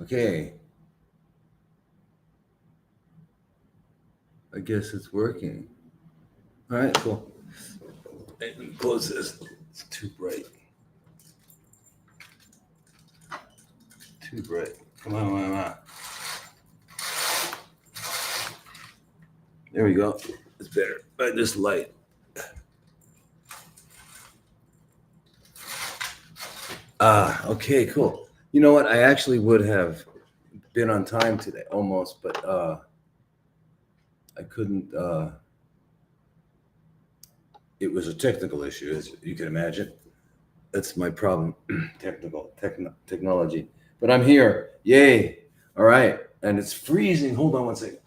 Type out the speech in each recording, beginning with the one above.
Okay. I guess it's working. All right, cool. Let me close this. It's too bright. Too bright. Come on, come on, come on. There we go. It's better. By this light. Okay, cool. You know what? I actually would have been on time today, almost, but I couldn't. It was a technical issue, as you can imagine. That's my problem. Technology. But I'm here. Yay! All right, and it's freezing. Hold on one second.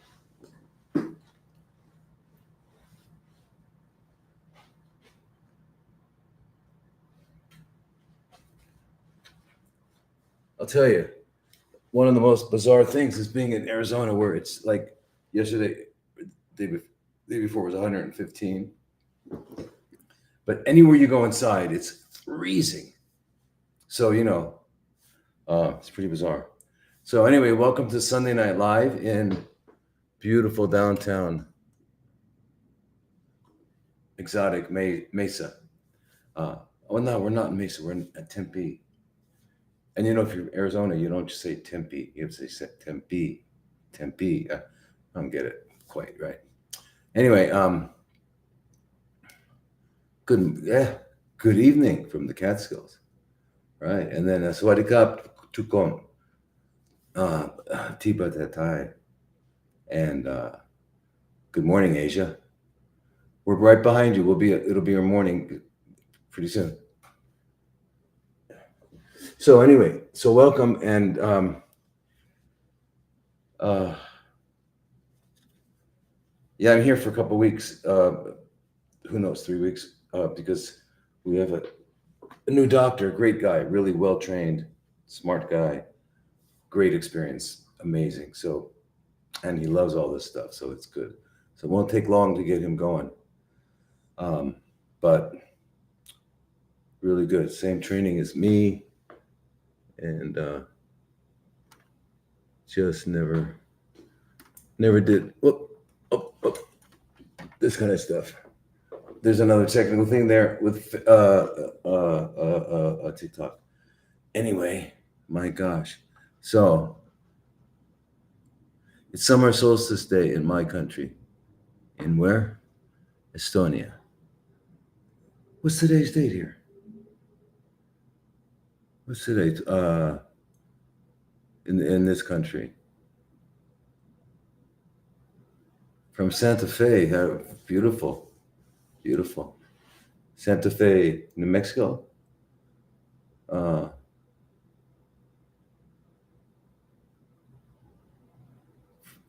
I'll tell you, one of the most bizarre things is being in Arizona, where it's like yesterday, day before was 115. But anywhere you go inside, it's freezing. So, it's pretty bizarre. So anyway, welcome to Sunday Night Live in beautiful downtown exotic Mesa. No, we're not in Mesa. We're in Tempe. And if you're in Arizona, you don't just say Tempe. You have to say Tempe. Tempe. I don't get it quite right. Anyway, good evening from the Catskills. Right. And then Swadikap Tukon. Tiba Tatai. And good morning, Asia. We're right behind you. It'll be our morning pretty soon. So anyway, welcome, and I'm here for a couple of weeks. Who knows, 3 weeks? Because we have a new doctor, great guy, really well trained, smart guy, great experience, amazing. So, and he loves all this stuff, so it's good. So it won't take long to get him going. But really good. Same training as me. And just never did this kind of stuff. There's another technical thing there with TikTok. Anyway, my gosh. So it's summer solstice day in my country. In where? Estonia. What's today's date here? What's today? In this country, from Santa Fe. Beautiful. Santa Fe, New Mexico.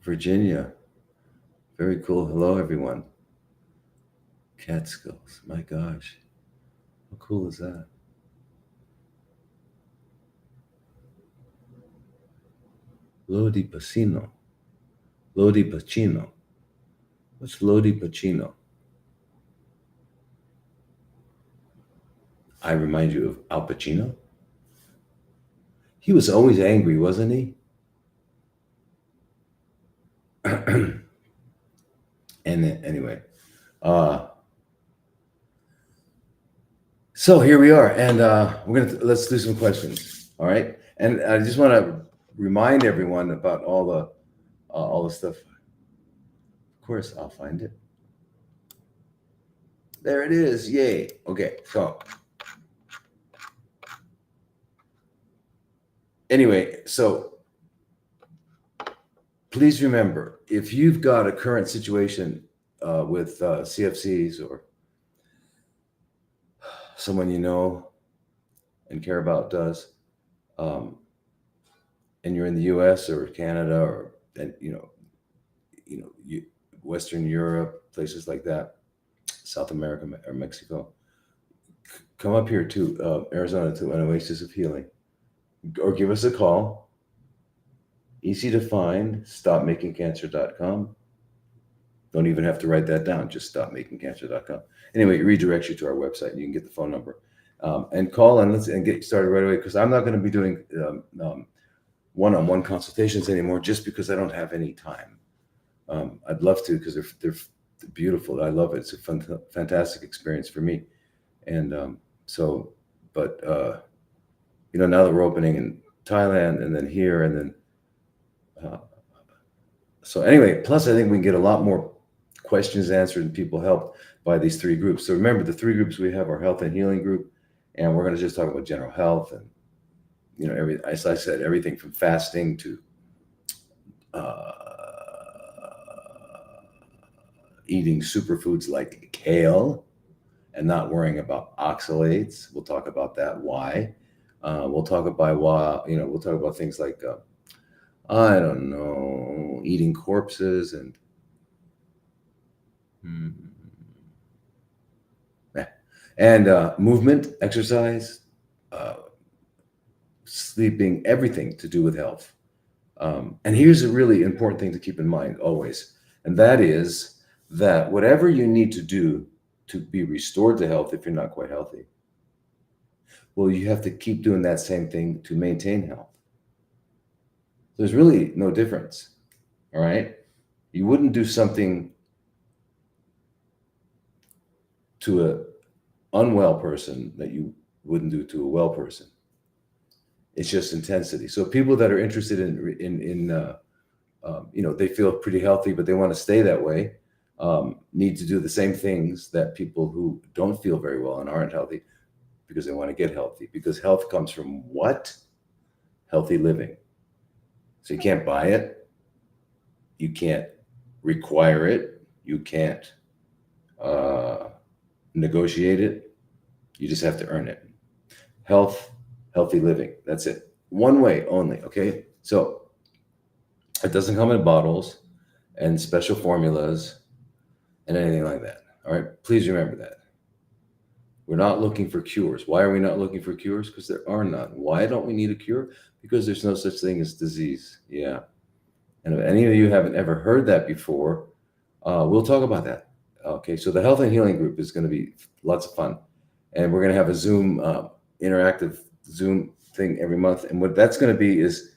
Virginia. Very cool. Hello, everyone. Catskills. My gosh, how cool is that? Lodi Pacino. What's Lodi Pacino? I remind you of Al Pacino. He was always angry, wasn't he? And anyway, so here we are, and let's do some questions. All right, and I just want to remind everyone about all the stuff. Of course, I'll find it. There it is. Yay. Okay. So anyway, please remember, if you've got a current situation with CFCs or someone you know and care about does, and you're in the U.S. or Canada or Western Europe, places like that, South America or Mexico, come up here to Arizona to an Oasis of Healing, or give us a call. Easy to find, stopmakingcancer.com. Don't even have to write that down. Just stopmakingcancer.com. Anyway, it redirects you to our website, and you can get the phone number and call and get started right away. Because I'm not going to be doing one-on-one consultations anymore, just because I don't have any time. I'd love to, because they're beautiful. I love it. It's a fantastic experience for me. And but now that we're opening in Thailand and then here and then. So anyway, plus I think we can get a lot more questions answered and people helped by these 3 groups. So remember, the 3 groups we have are health and healing group, and we're going to just talk about general health and as I said, everything from fasting to eating superfoods like kale and not worrying about oxalates. We'll talk about that. Why? We'll talk about we'll talk about things like I don't know, eating corpses and movement, exercise, sleeping, everything to do with health. And here's a really important thing to keep in mind always, and that is that whatever you need to do to be restored to health, if you're not quite healthy, well, you have to keep doing that same thing to maintain health. There's really no difference, all right? You wouldn't do something to an unwell person that you wouldn't do to a well person. It's just intensity. So people that are interested in they feel pretty healthy, but they want to stay that way, need to do the same things that people who don't feel very well and aren't healthy, because they want to get healthy. Because health comes from what? Healthy living. So you can't buy it. You can't require it. You can't negotiate it. You just have to earn it. Health, healthy living. That's it. One way only. Okay. So it doesn't come in bottles and special formulas and anything like that. All right. Please remember that. We're not looking for cures. Why are we not looking for cures? Because there are none. Why don't we need a cure? Because there's no such thing as disease. Yeah. And if any of you haven't ever heard that before, we'll talk about that. Okay. So the health and healing group is going to be lots of fun. And we're going to have a Zoom, interactive Zoom thing every month. And what that's going to be is,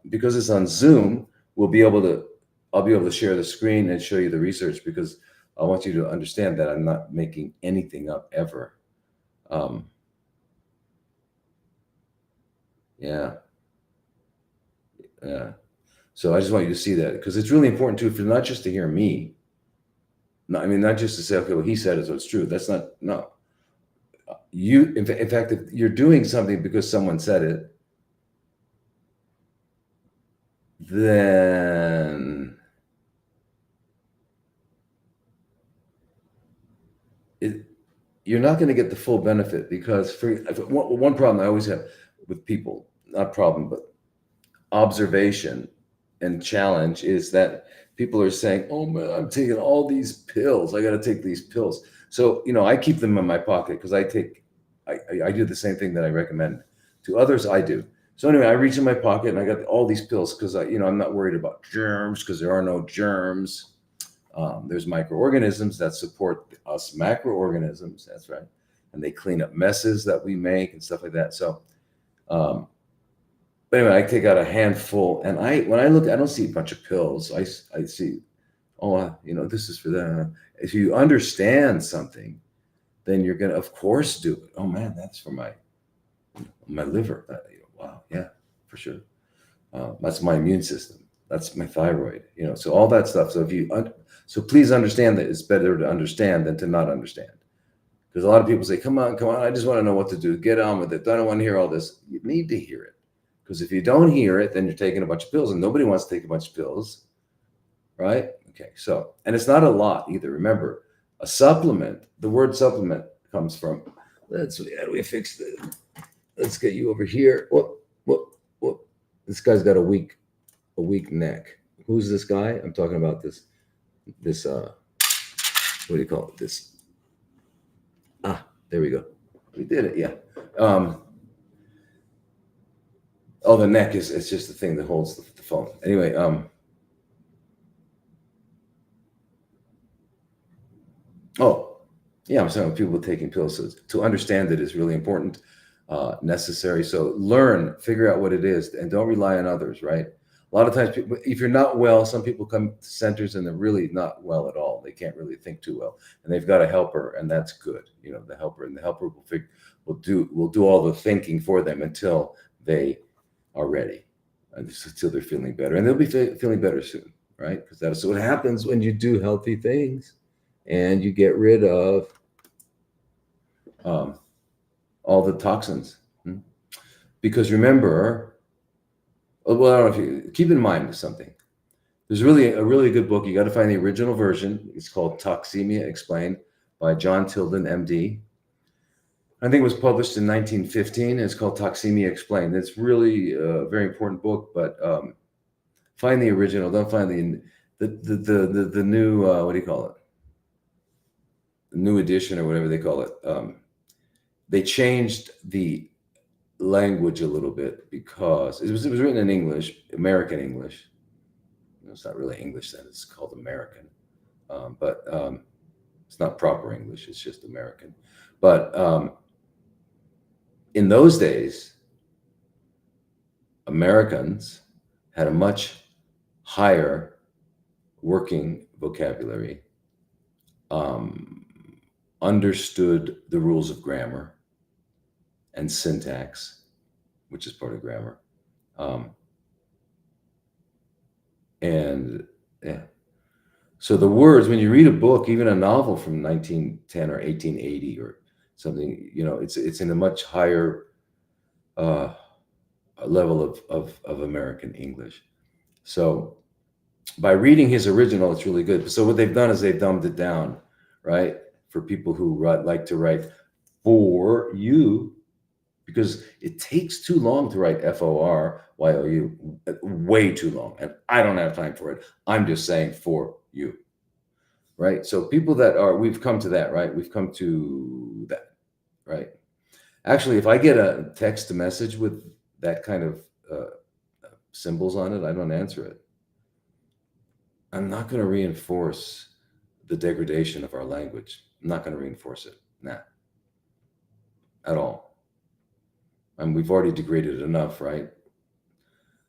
because it's on Zoom, I'll be able to share the screen and show you the research, because I want you to understand that I'm not making anything up ever. Yeah. So I just want you to see that, because it's really important too, for not just to hear me. No, I mean, not just to say, okay, well, he said it, so it's true. That's not, no. In fact, if you're doing something because someone said it, then you're not going to get the full benefit. Because one problem I always have with people, not problem, but observation and challenge, is that people are saying, oh man, I'm taking all these pills. I got to take these pills. So, I keep them in my pocket, because I do the same thing that I recommend to others. I do. So anyway, I reach in my pocket and I got all these pills, because I'm not worried about germs, because there are no germs. There's microorganisms that support us macroorganisms. That's right. And they clean up messes that we make and stuff like that. So, but anyway, I take out a handful, and when I look, I don't see a bunch of pills. I see, this is for that. If you understand something, then you're going to, of course, do it. Oh man, that's for my liver. Wow. Yeah, for sure. That's my immune system. That's my thyroid, so all that stuff. So so please understand that it's better to understand than to not understand. Because a lot of people say, come on, I just want to know what to do. Get on with it. I don't want to hear all this. You need to hear it. Because if you don't hear it, then you're taking a bunch of pills, and nobody wants to take a bunch of pills, right? Okay, so, and it's not a lot either. Remember, a supplement, the word supplement comes from, how do we fix this? Let's get you over here. Whoop. This guy's got a weak neck. Who's this guy? I'm talking about this, what do you call it? There we go. We did it, yeah. The neck it's just the thing that holds the phone. Anyway, Oh, yeah, I'm saying people taking pills. So to understand it is really important, necessary. So learn, figure out what it is, and don't rely on others, right? A lot of times, people, if you're not well, some people come to centers and they're really not well at all. They can't really think too well, and they've got a helper, and that's good. You know, the helper, and the helper will do all the thinking for them until they are ready, until they're feeling better, and they'll be feeling better soon, right? Because that's what happens when you do healthy things and you get rid of um, all the toxins. Hmm? Because remember, well, I don't know if you keep in mind something. There's really a really good book. You got to find the original version. It's called Toxemia Explained by John Tilden, MD. I think it was published in 1915. It's called Toxemia Explained. It's really a very important book, but find the original. Don't find the new what do you call it? The new edition or whatever they call it. They changed the language a little bit because it was written in English, American English. It's not really English then; it's called American, but it's not proper English. It's just American. But in those days, Americans had a much higher working vocabulary, um, understood the rules of grammar and syntax, which is part of grammar. Um, and yeah, so the words, when you read a book, even a novel from 1910 or 1880 or something, it's in a much higher uh, level of American English. So by reading his original, it's really good. So what they've done is they've dumbed it down, right? For people who like to write for you, because it takes too long to write FORYOU, way too long. And I don't have time for it. I'm just saying for you, right? So people we've come to that, right? We've come to that, right? Actually, if I get a text message with that kind of symbols on it, I don't answer it. I'm not going to reinforce the degradation of our language. I'm not going to reinforce it, nah, at all. And we've already degraded it enough, right?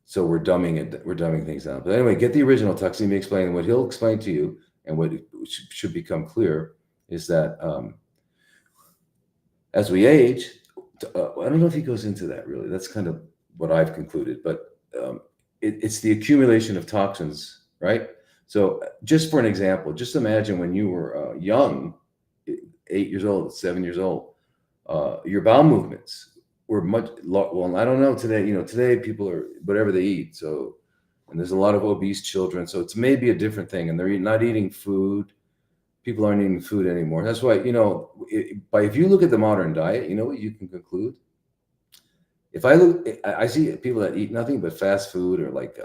So we're dumbing things down. But anyway, get the original Tuximi explaining. What he'll explain to you, and what should become clear, is that as we age, I don't know if he goes into that really. That's kind of what I've concluded, but it's the accumulation of toxins, right? So just for an example, just imagine when you were young, 8 years old, 7 years old, your bowel movements were well, I don't know today. Today people are whatever they eat. So, and there's a lot of obese children. So it's maybe a different thing, and they're not eating food. People aren't eating food anymore. That's why, if you look at the modern diet, you know what you can conclude. If I see people that eat nothing but fast food, or like,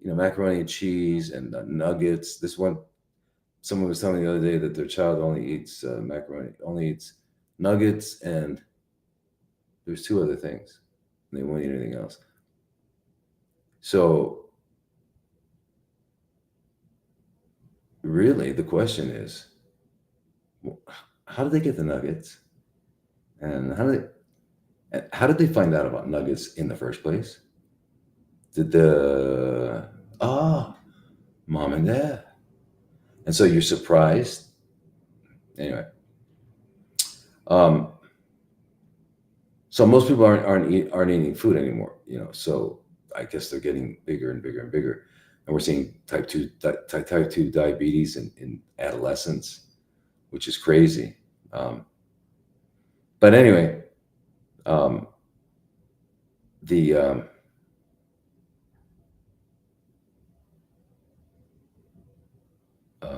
macaroni and cheese and nuggets. Someone was telling me the other day that their child only eats only eats nuggets, and there's two other things. And they won't eat anything else. So really, the question is, how did they get the nuggets? And how did they find out about nuggets in the first place? Did mom and dad? And so you're surprised. Anyway, so most people aren't eating food anymore. So I guess they're getting bigger and bigger and bigger, and we're seeing type 2 diabetes in adolescence, which is crazy. But anyway,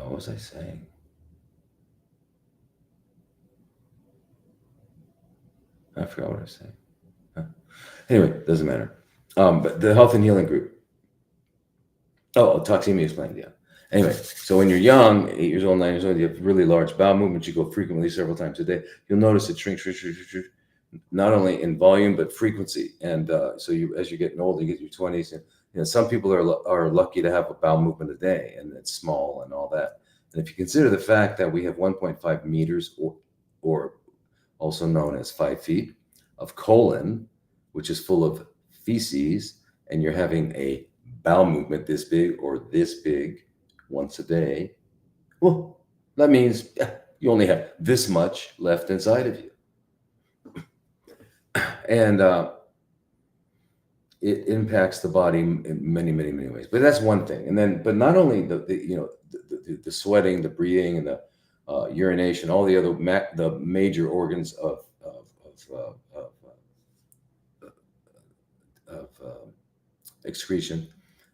what was I saying? I forgot what I was saying. Huh. Anyway, doesn't matter. But the health and healing group. Oh, toxemia explained, yeah. Anyway, so when you're young, 8 years old, 9 years old, you have really large bowel movements. You go frequently, several times a day. You'll notice it shrinks, not only in volume but frequency. And so as you're getting older, you get your 20s, and some people are lucky to have a bowel movement a day, and it's small and all that. And if you consider the fact that we have 1.5 meters, or also known as 5 feet, of colon, which is full of feces, and you're having a bowel movement this big or this big once a day, well, that means you only have this much left inside of you. And it impacts the body in many, many, many ways. But that's one thing. And then, but not only the sweating, the breathing, and the urination, all the other the major organs of excretion,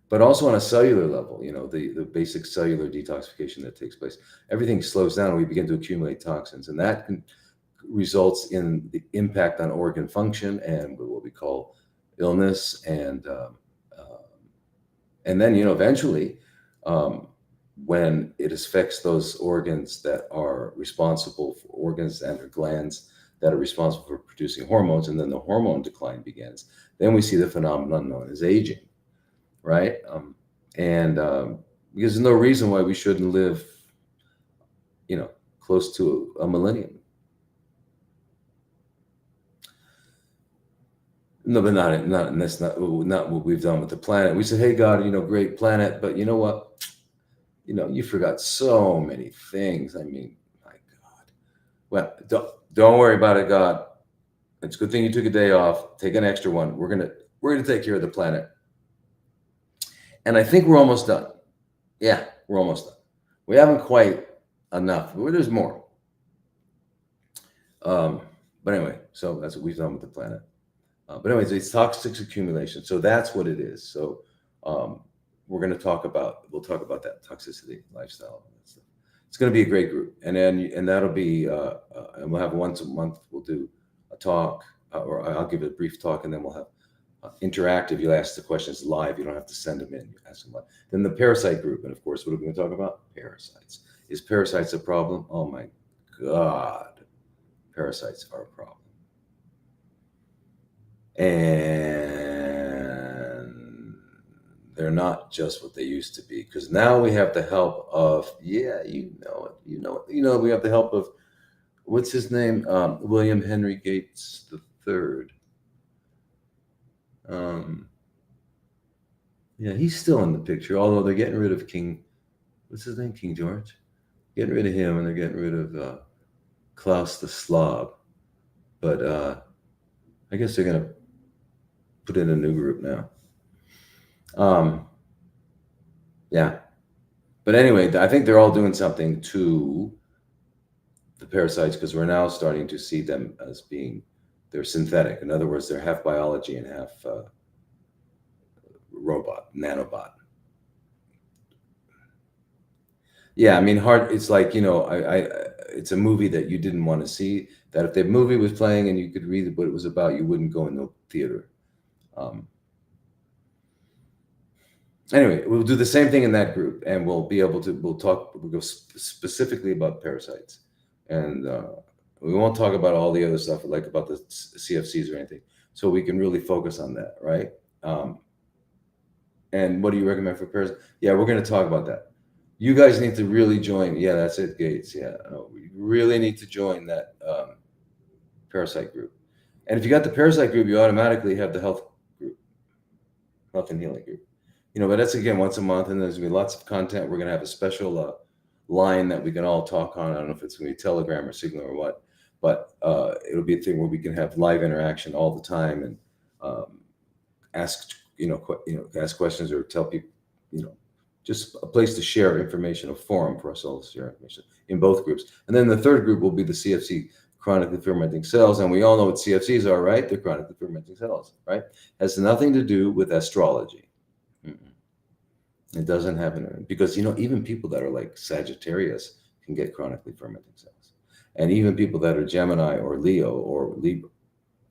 but also on a cellular level, the basic cellular detoxification that takes place. Everything slows down and we begin to accumulate toxins, and that results in the impact on organ function and what we call illness, and then eventually, when it affects those organs that are responsible for organs and or glands that are responsible for producing hormones, and then the hormone decline begins, then we see the phenomenon known as aging, right? And because there's no reason why we shouldn't live, close to a millennium. No, but not that's not what we've done with the planet. We said, hey God, great planet, but you know what? You forgot so many things. I mean, my God. Well, don't worry about it, God. It's a good thing you took a day off. Take an extra one. We're gonna take care of the planet. And I think we're almost done. Yeah, we're almost done. We haven't quite enough. There's more. But anyway, so that's what we've done with the planet. But anyways, it's toxic accumulation. So that's what it is. So we'll talk about that toxicity lifestyle. It's going to be a great group, and that'll be and we'll have once a month. We'll do a talk, or I'll give a brief talk, and then we'll have interactive. You'll ask the questions live. You don't have to send them in. You ask them live. Then the parasite group, and of course, what are we going to talk about? Parasites. Is parasites a problem? Oh my God, parasites are a problem. And they're not just what they used to be, because now we have the help of, we have the help of, what's his name? William Henry Gates III. He's still in the picture, although they're getting rid of what's his name? King George. Getting rid of him, and they're getting rid of Klaus the Slav. But I guess they're going to put in a new group now. But anyway, I think they're all doing something to the parasites, because we're now starting to see them as they're synthetic. In other words, they're half biology and half robot, nanobot. Yeah, I mean, it's like, it's a movie that you didn't want to see, that if the movie was playing and you could read what it was about, you wouldn't go in the theater. Anyway, we'll do the same thing in that group, and we'll go specifically about parasites, and we won't talk about all the other stuff, like about the CFCs or anything, so we can really focus on that, right? And what do you recommend for parasites? Yeah, we're going to talk about that. You guys need to really join. Yeah, that's it, Gates. Yeah, we really need to join that parasite group. And if you got the parasite group, you automatically have the health group, health and healing group. But that's, again, once a month, and there's going to be lots of content. We're going to have a special line that we can all talk on. I don't know if it's going to be Telegram or Signal or what, but it'll be a thing where we can have live interaction all the time, and ask questions, or tell people, just a place to share information, a forum for us all to share information in both groups. And then the third group will be the CFC, chronically fermenting cells. And we all know what CFCs are, right? They're chronically fermenting cells, right? Has nothing to do with astrology. It doesn't happen, because, even people that are like Sagittarius can get chronically fermenting cells. And even people that are Gemini or Leo or Libra,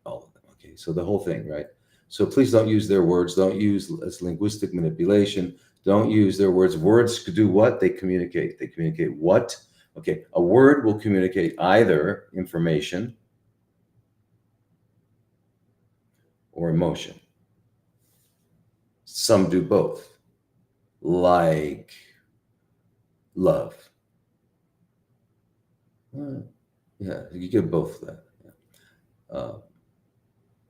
all of them. Okay, so the whole thing, right? So please don't use their words. Don't use linguistic manipulation. Don't use their words. Words do what? They communicate. They communicate what? Okay, a word will communicate either information or emotion. Some do both, like love. Yeah, you get both of that. Yeah.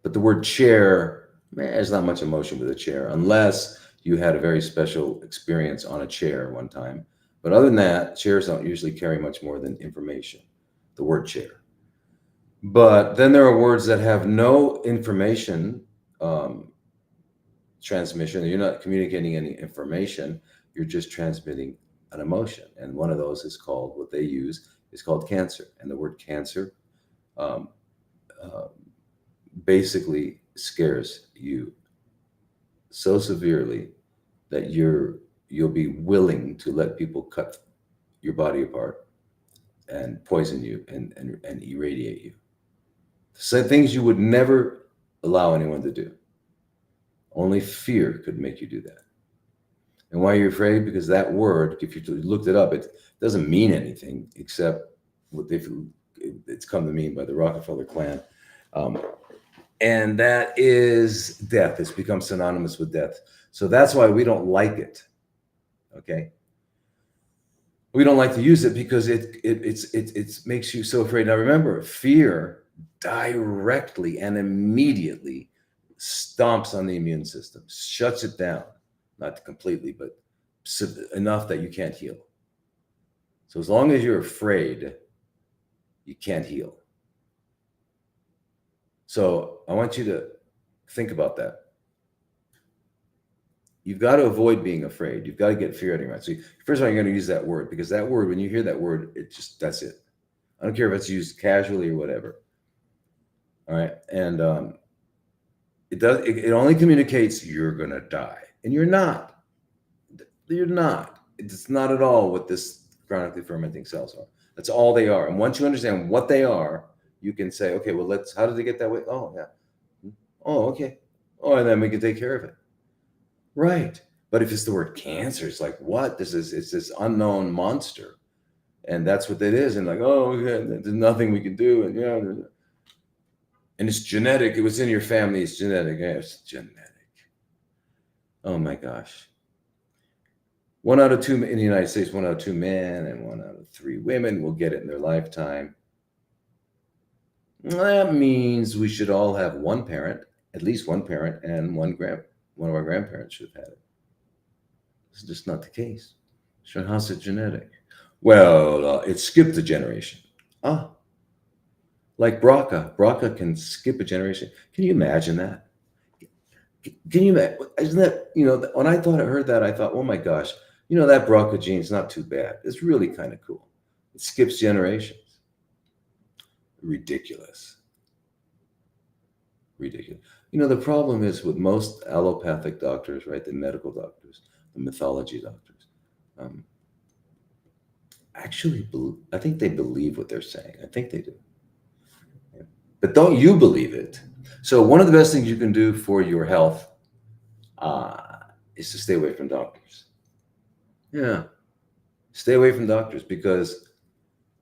But the word chair, man, there's not much emotion with a chair unless you had a very special experience on a chair one time. But other than that, chairs don't usually carry much more than information, the word chair. But then there are words that have no information um, transmission. You're not communicating any information, you're just transmitting an emotion. And one of those is called, what they use is called cancer. And the word cancer um, uh, basically scares you so severely that you'll be willing to let people cut your body apart and poison you and irradiate you. So things you would never allow anyone to do. Only fear could make you do that. And why are you afraid? Because that word, if you looked it up, it doesn't mean anything except what it's come to mean by the Rockefeller clan. Um, and that is death. It's become synonymous with death. So that's why we don't like it. Okay. We don't like to use it because it makes you so afraid. Now remember, fear directly and immediately stomps on the immune system, shuts it down, not completely, but enough that you can't heal. So as long as you're afraid, you can't heal. So I want you to think about that. You've got to avoid being afraid. You've got to get fear out of your mind. So first of all, you're going to use that word, because that word, when you hear that word, that's it. I don't care if it's used casually or whatever. All right. And it only communicates you're going to die. And you're not. You're not. It's not at all what this chronically fermenting cells are. That's all they are. And once you understand what they are, you can say, okay, well, how did they get that way? Oh, yeah. Oh, okay. Oh, and then we can take care of it. Right. But if it's the word cancer, it's like, what? It's this unknown monster. And that's what it is. And like, oh, yeah, there's nothing we can do. And yeah. And it's genetic. It was in your family. It's genetic. Yeah, it's genetic. Oh my gosh. 1 out of 2 in the United States, 1 out of 2 men and 1 out of 3 women will get it in their lifetime. That means we should all have one parent, at least one parent, and one of our grandparents should have had it. It's just not the case. So how's it genetic? Well, it skipped a generation. Ah, like BRCA. BRCA can skip a generation. Can you imagine that? Can you imagine? Isn't that, when I heard that, I thought, oh my gosh, that BRCA gene is not too bad. It's really kind of cool. It skips generations. Ridiculous. Ridiculous. The problem is with most allopathic doctors, right? The medical doctors, the mythology doctors, actually, I think they believe what they're saying. I think they do. Yeah. But don't you believe it? So one of the best things you can do for your health is to stay away from doctors. Yeah. Stay away from doctors because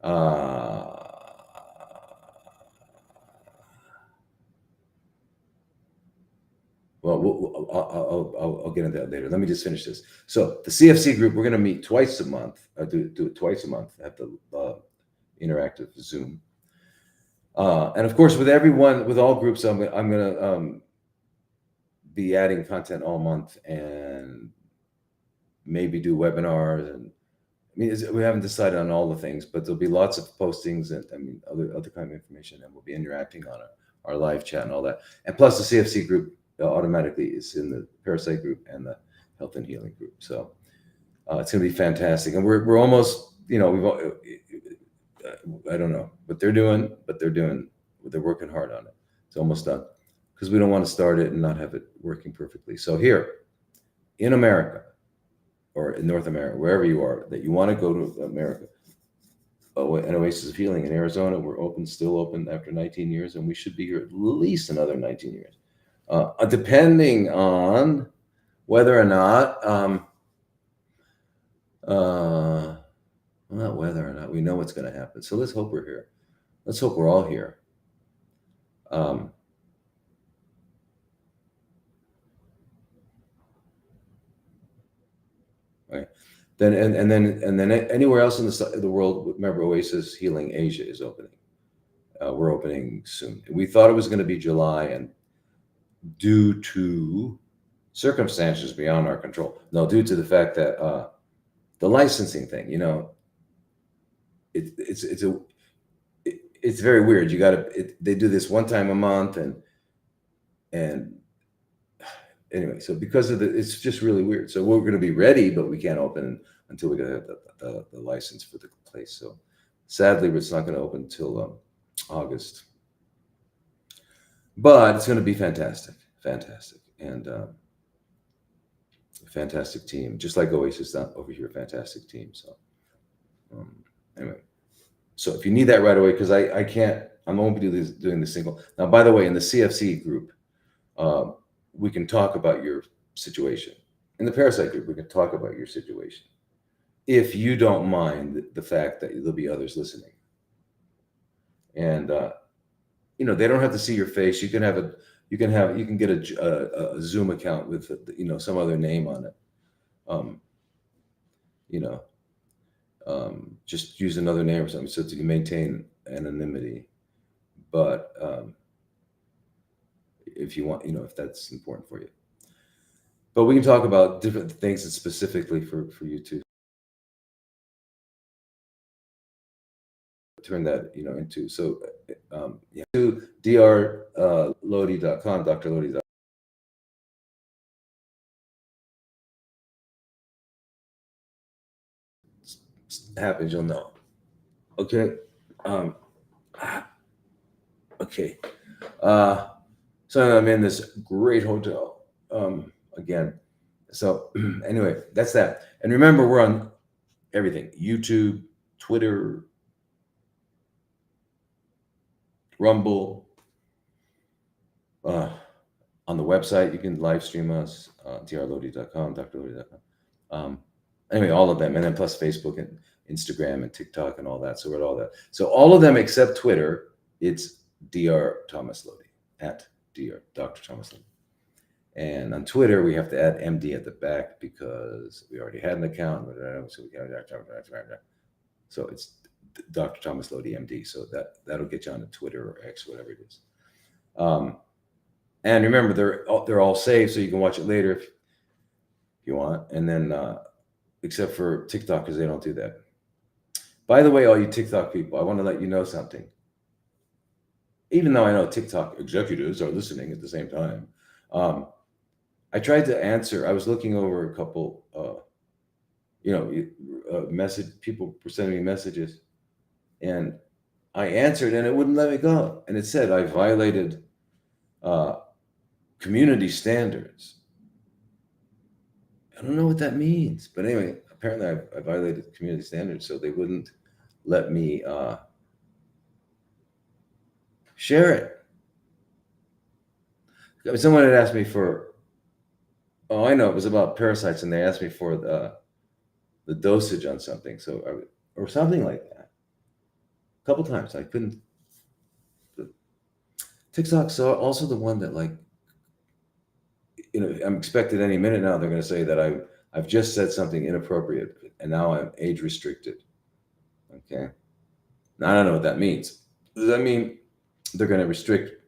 I'll get into that later. Let me just finish this. So the CFC group, we're going to meet twice a month. Do it twice a month at the interactive Zoom. And of course, with all groups, I'm going to be adding content all month and maybe do webinars. And we haven't decided on all the things, but there'll be lots of postings and other kind of information, and we'll be interacting on our live chat and all that. And plus, the CFC group automatically is in the parasite group and the health and healing group. So it's going to be fantastic. And we're almost, I don't know what they're doing, but they're working hard on it. It's almost done, because we don't want to start it and not have it working perfectly. So here in America, or in North America, wherever you are, that you want to go to America, an Oasis of Healing in Arizona, we're still open after 19 years, and we should be here at least another 19 years. Depending on whether or not, not whether or not, we know what's going to happen. So let's hope we're here. Let's hope we're all here. Okay. Then and then anywhere else in the world, remember Oasis Healing Asia is opening. We're opening soon. We thought it was going to be July, and due to circumstances beyond our control, no, due to the fact that the licensing thing, it's very weird. You got to they do this one time a month, and anyway, so because of it's just really weird. So we're going to be ready, but we can't open until we get the license for the place. So sadly, it's not going to open until August. But it's going to be fantastic, and fantastic team, just like Oasis over here, fantastic team. So anyway, so if you need that right away, because I can't, I'm only doing the single. Now, by the way, in the CFC group, we can talk about your situation. In the Parasite group, we can talk about your situation, if you don't mind the fact that there'll be others listening. And they don't have to see your face. You can get a Zoom account with some other name on it. Just use another name or something so that you maintain anonymity. But if you want, if that's important for you. But we can talk about different things and specifically for you to turn that into. So to drlodi.com, drlodi.com. Happens, you'll know. Okay. Okay. So I'm in this great hotel again. So anyway, that's that. And remember, we're on everything: YouTube, Twitter, Rumble. On the website, you can live stream us, drlodi.com, drlodi.com. Anyway, all of them, and then plus Facebook and Instagram and TikTok and all that. So we're at all that. So all of them except Twitter, it's Dr. Thomas Lodi, at Dr. Thomas Lodi. And on Twitter, we have to add MD at the back because we already had an account. So it's Dr. Thomas Lodi, MD. So that'll get you on Twitter or X, whatever it is. And remember, they're all saved, so you can watch it later if you want. And then, except for TikTok, because they don't do that. By the way, all you TikTok people, I want to let you know something. Even though I know TikTok executives are listening at the same time, I tried to answer. I was looking over a couple, people were sending me messages, and I answered, and it wouldn't let me go. And it said I violated community standards. I don't know what that means, but anyway, apparently I violated community standards, so they wouldn't let me share it. Someone had asked me for, I know, it was about parasites, and they asked me for the dosage on something, or something like that. A couple times I couldn't. TikTok's also the one that, like, I'm expected any minute now they're going to say that I've just said something inappropriate and now I'm age restricted. Okay. Now I don't know what that means. Does that mean they're going to restrict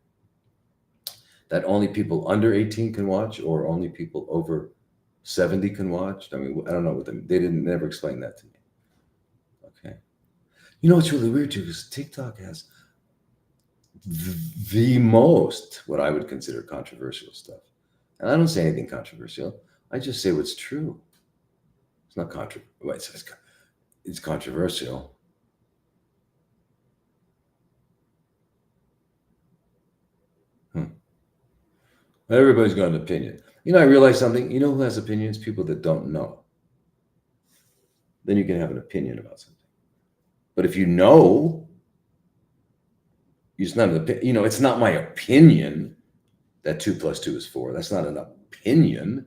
that only people under 18 can watch, or only people over 70 can watch? I mean, I don't know what they didn't never explain that to me. Okay. It's really weird too, because TikTok has the most, what I would consider, controversial stuff. And I don't say anything controversial. I just say what's true. It's not controversial. It's controversial. Everybody's got an opinion. I realize something. Who has opinions? People that don't know. Then you can have an opinion about something. But if you know, it's not an opinion. It's not my opinion that 2 + 2 is 4. That's not an opinion.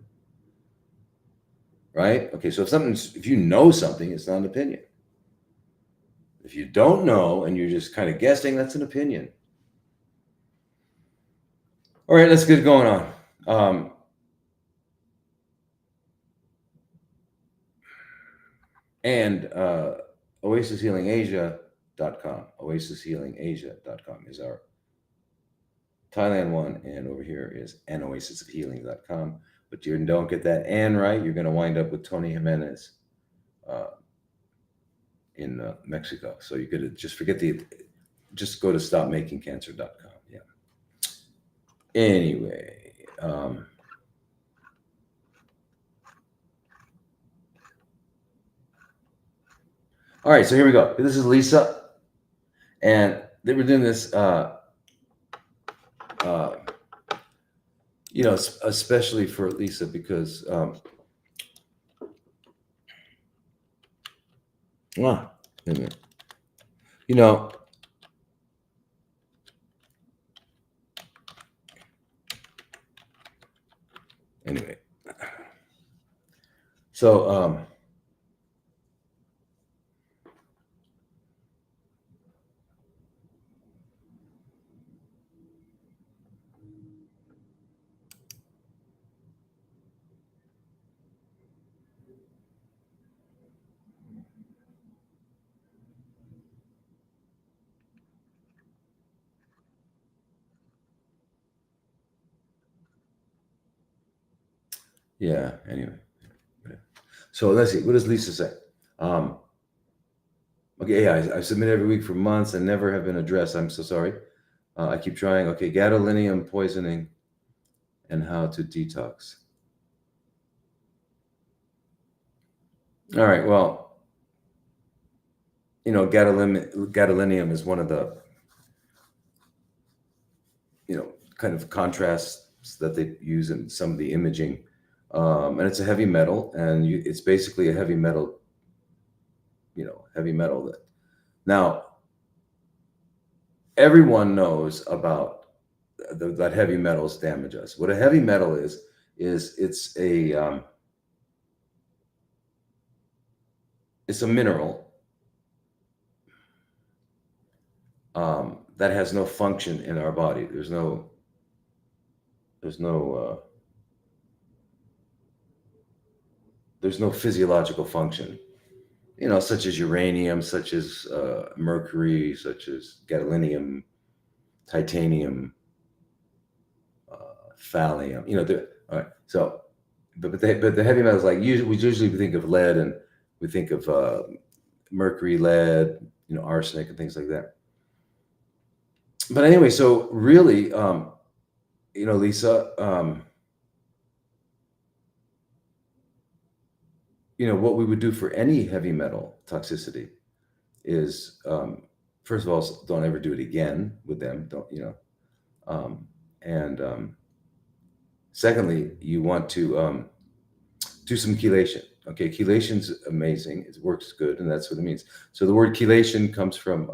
Right? Okay, so if you know something, it's not an opinion. If you don't know and you're just kind of guessing, that's an opinion. All right, let's get going on. And oasishealingasia.com. Oasishealingasia.com is our Thailand one, and over here is anoasisofhealing.com. But you don't get that "and" right, you're going to wind up with Tony Jimenez uh, in Mexico. So you could just just go to stopmakingcancer.com. Yeah. Anyway, all right. So here we go. This is Lisa, and they were doing this. Uh, especially for Lisa because wait a minute. You know, anyway. So yeah, anyway. So let's see. What does Lisa say? Um, okay, yeah, I submit every week for months and never have been addressed. I'm so sorry. I keep trying. Okay, gadolinium poisoning and how to detox. All right, well, gadolinium is one of the, kind of contrasts that they use in some of the imaging. And it's a heavy metal, and it's basically a heavy metal, heavy metal that now everyone knows about that heavy metals damage us. What a heavy metal is it's a mineral that has no function in our body. There's no there's no physiological function, such as uranium, such as mercury, such as gadolinium, titanium, thallium. All right. So, but the heavy metals, like we usually think of lead, and we think of mercury, lead, arsenic, and things like that. But anyway, so really, Lisa, what we would do for any heavy metal toxicity is, first of all, don't ever do it again with them. Don't, and secondly, you want to do some chelation. Okay, chelation's amazing. It works good, and that's what it means. So the word chelation comes from,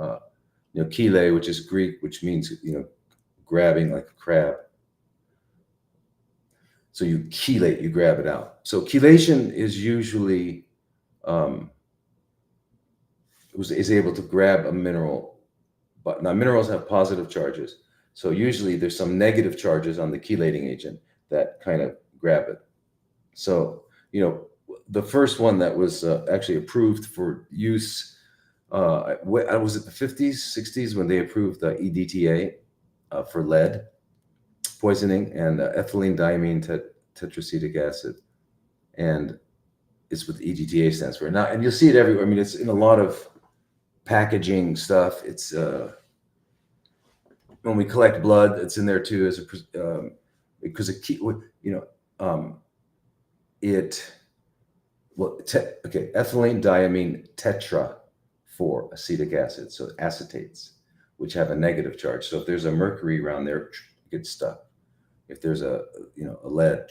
chele, which is Greek, which means, grabbing like a crab. So you chelate, you grab it out. So chelation is usually um, is able to grab a mineral, but now minerals have positive charges. So usually there's some negative charges on the chelating agent that kind of grab it. So, the first one that was actually approved for use, was it the 50s, 60s when they approved the EDTA for lead poisoning and ethylene diamine tetracetic acid. And it's what the EDTA stands for. Now, and you'll see it everywhere. I mean, it's in a lot of packaging stuff. It's when we collect blood, it's in there too as because ethylene diamine tetra for acetic acid, so acetates, which have a negative charge. So if there's a mercury around there, it gets stuck. If there's a lead,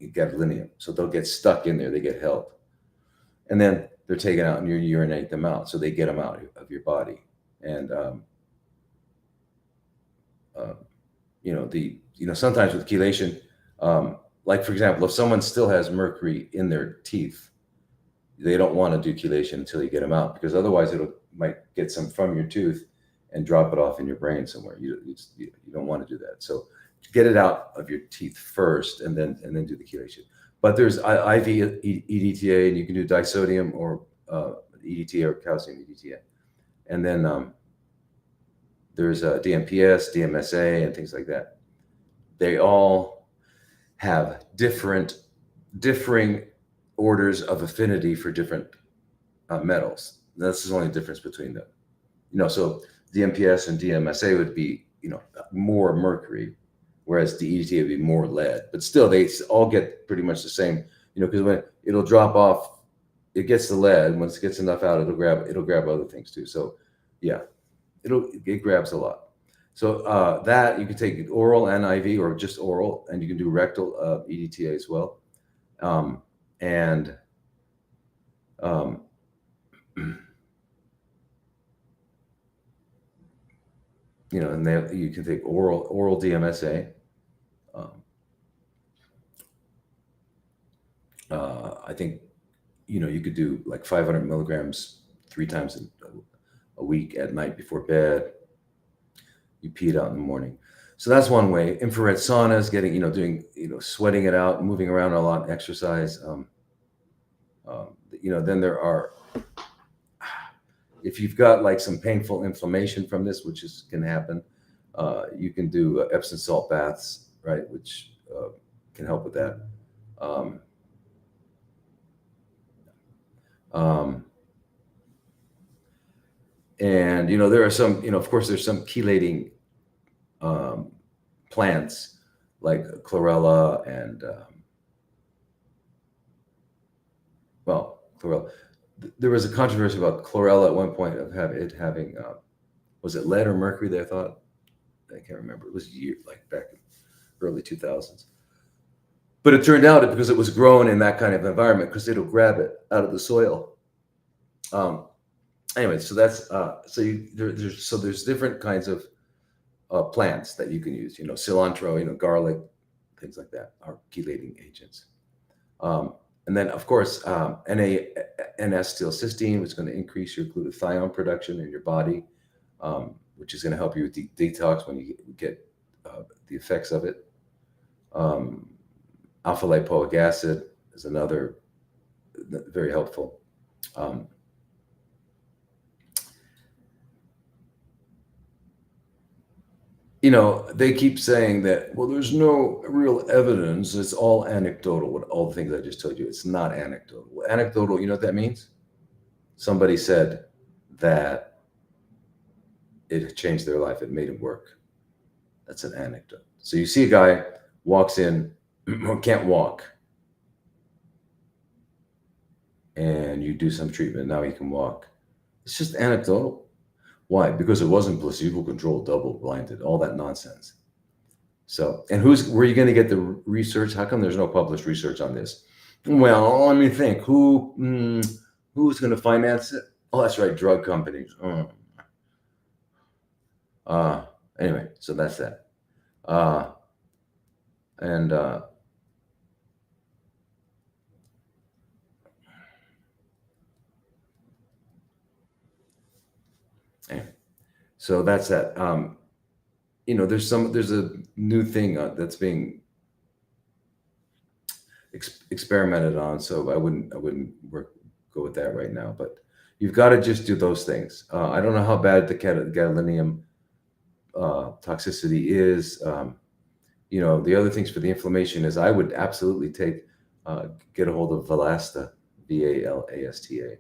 gadolinium, so they'll get stuck in there. They get held, and then they're taken out, and you urinate them out. So they get them out of your body, and sometimes with chelation, like for example, if someone still has mercury in their teeth, they don't want to do chelation until you get them out, because otherwise might get some from your tooth and drop it off in your brain somewhere. You don't want to do that. So get it out of your teeth first, and then do the chelation. But there's IV EDTA, and you can do disodium or EDTA or calcium EDTA. And then there's DMPS, DMSA, and things like that. They all have differing orders of affinity for different metals. That's the only difference between them. So DMPS and DMSA would be, more mercury, whereas the EDTA would be more lead. But still, they all get pretty much the same, because when it'll drop off, it gets the lead. Once it gets enough out, it'll grab other things too. So yeah, it grabs a lot. So that you can take oral and IV or just oral, and you can do rectal EDTA as well. And and you can take oral DMSA. I think you could do like 500 milligrams 3 times a week at night before bed. You pee it out in the morning. So that's one way. Infrared saunas, getting doing sweating it out, moving around a lot, exercise. Then there are, if you've got like some painful inflammation from this, which can happen, you can do Epsom salt baths, right, which can help with that. And there are some, of course, there's some chelating plants like chlorella and chlorella. There was a controversy about chlorella at one point of having was it lead or mercury? They thought, I can't remember. It was back in early 2000s. But it turned out because it was grown in that kind of environment, because it'll grab it out of the soil. Anyway, so that's there's different kinds of plants that you can use. Cilantro, garlic, things like that are chelating agents. And then, of course, N-acetylcysteine, which is going to increase your glutathione production in your body, which is going to help you with detox when you get the effects of it. Alpha lipoic acid is another very helpful. They keep saying that, well, there's no real evidence. It's all anecdotal. With all the things I just told you, it's not anecdotal. Anecdotal, you know what that means? Somebody said that it changed their life. It made them work. That's an anecdote. So you see a guy walks in, can't walk, and you do some treatment. Now he can walk. It's just anecdotal. Why? Because it wasn't placebo-controlled, double-blinded, all that nonsense. So, and where are you going to get the research? How come there's no published research on this? Well, let me think. Who's going to finance it? Oh, that's right, drug companies. Anyway, so that's that. Anyway, so that's that. There's a new thing that's being experimented on. So I wouldn't go with that right now. But you've got to just do those things. I don't know how bad the gadolinium toxicity is. The other things for the inflammation is I would absolutely get a hold of Valasta, Valasta,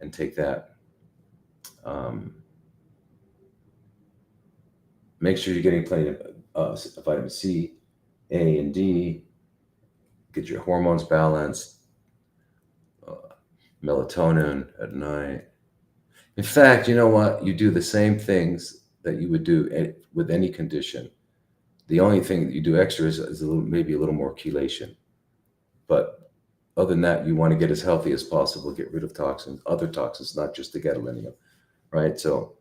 and take that. Make sure you're getting plenty of vitamin C, A, and D. Get your hormones balanced. Melatonin at night. In fact, you know what? You do the same things that you would do with any condition. The only thing that you do extra is maybe a little more chelation. But other than that, you want to get as healthy as possible. Get rid of toxins, other toxins, not just the gadolinium, right? So,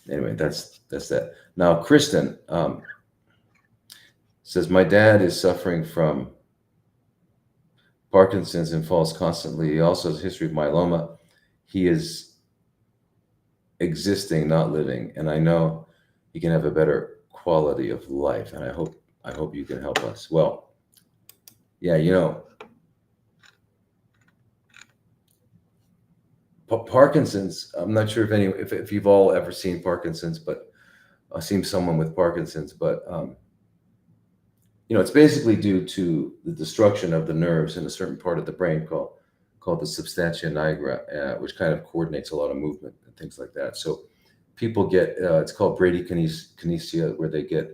anyway, that's that. Now, Kristen says, my dad is suffering from Parkinson's and falls constantly. He also has a history of myeloma. He is existing, not living, and I know he can have a better quality of life. And I hope you can help us. Well, yeah, Parkinson's. I'm not sure if you've all ever seen Parkinson's, but seen someone with Parkinson's. But it's basically due to the destruction of the nerves in a certain part of the brain called the substantia nigra, which kind of coordinates a lot of movement and things like that. So people get it's called bradykinesia, where they get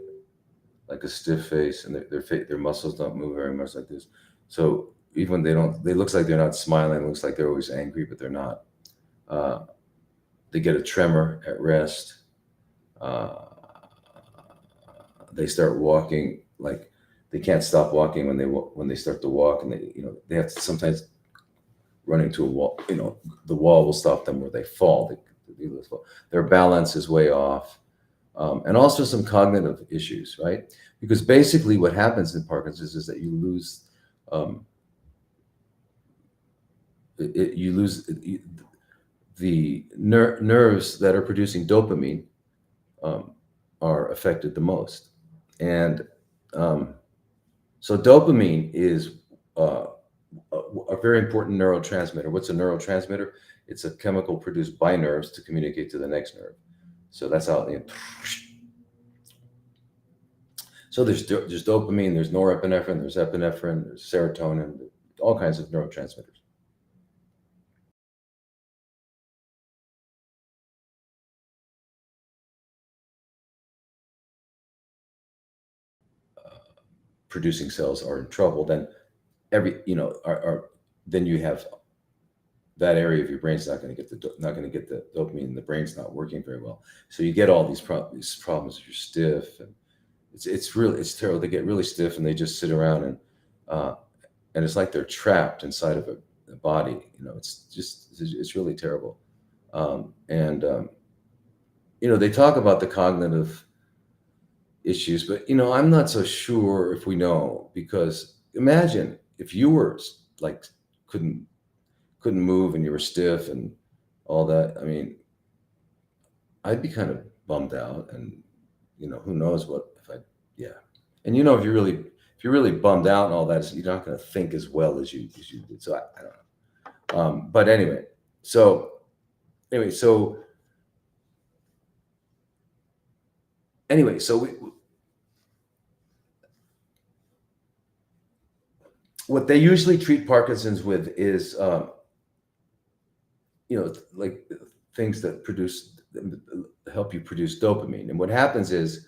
like a stiff face and their muscles don't move very much like this. So even when they looks like they're not smiling, it looks like they're always angry, but they're not. Uh, they get a tremor at rest. Uh, they start walking like they can't stop walking when they start to walk, and they have to sometimes run into a wall. The wall will stop them where they fall. Their balance is way off, and also some cognitive issues, right? Because basically, what happens in Parkinson's is that you lose the nerves that are producing dopamine are affected the most, and so dopamine is a very important neurotransmitter. What's a neurotransmitter? It's a chemical produced by nerves to communicate to the next nerve. So that's how. So there's dopamine, there's norepinephrine, there's epinephrine, there's serotonin, all kinds of neurotransmitters. Producing cells are in trouble, then then you have that area of your brain's not going to get the dopamine, and the brain's not working very well. So you get all these problems. You're stiff, and it's terrible. They get really stiff, and they just sit around, and it's like they're trapped inside of a body. It's really terrible. They talk about the cognitive issues, but I'm not so sure if we know, because imagine if you were like couldn't move and you were stiff and all that. I mean, I'd be kind of bummed out, and who knows what if I yeah. And if you're really bummed out and all that, you're not going to think as well as you did. So I don't know. But anyway, so anyway, so anyway, so what they usually treat Parkinson's with is, like things that help you produce dopamine. And what happens is,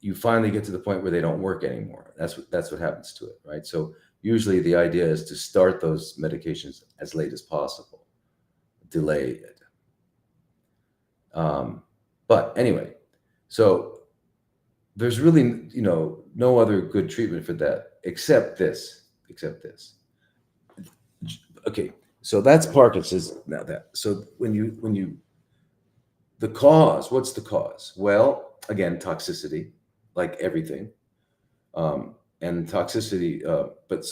you finally get to the point where they don't work anymore. That's what happens to it, right? So usually the idea is to start those medications as late as possible, delay it. But anyway, so there's really no other good treatment for that except this. Okay, so that's Parkinson's. Now so the cause, what's the cause? Well, again, toxicity, like everything, and toxicity. But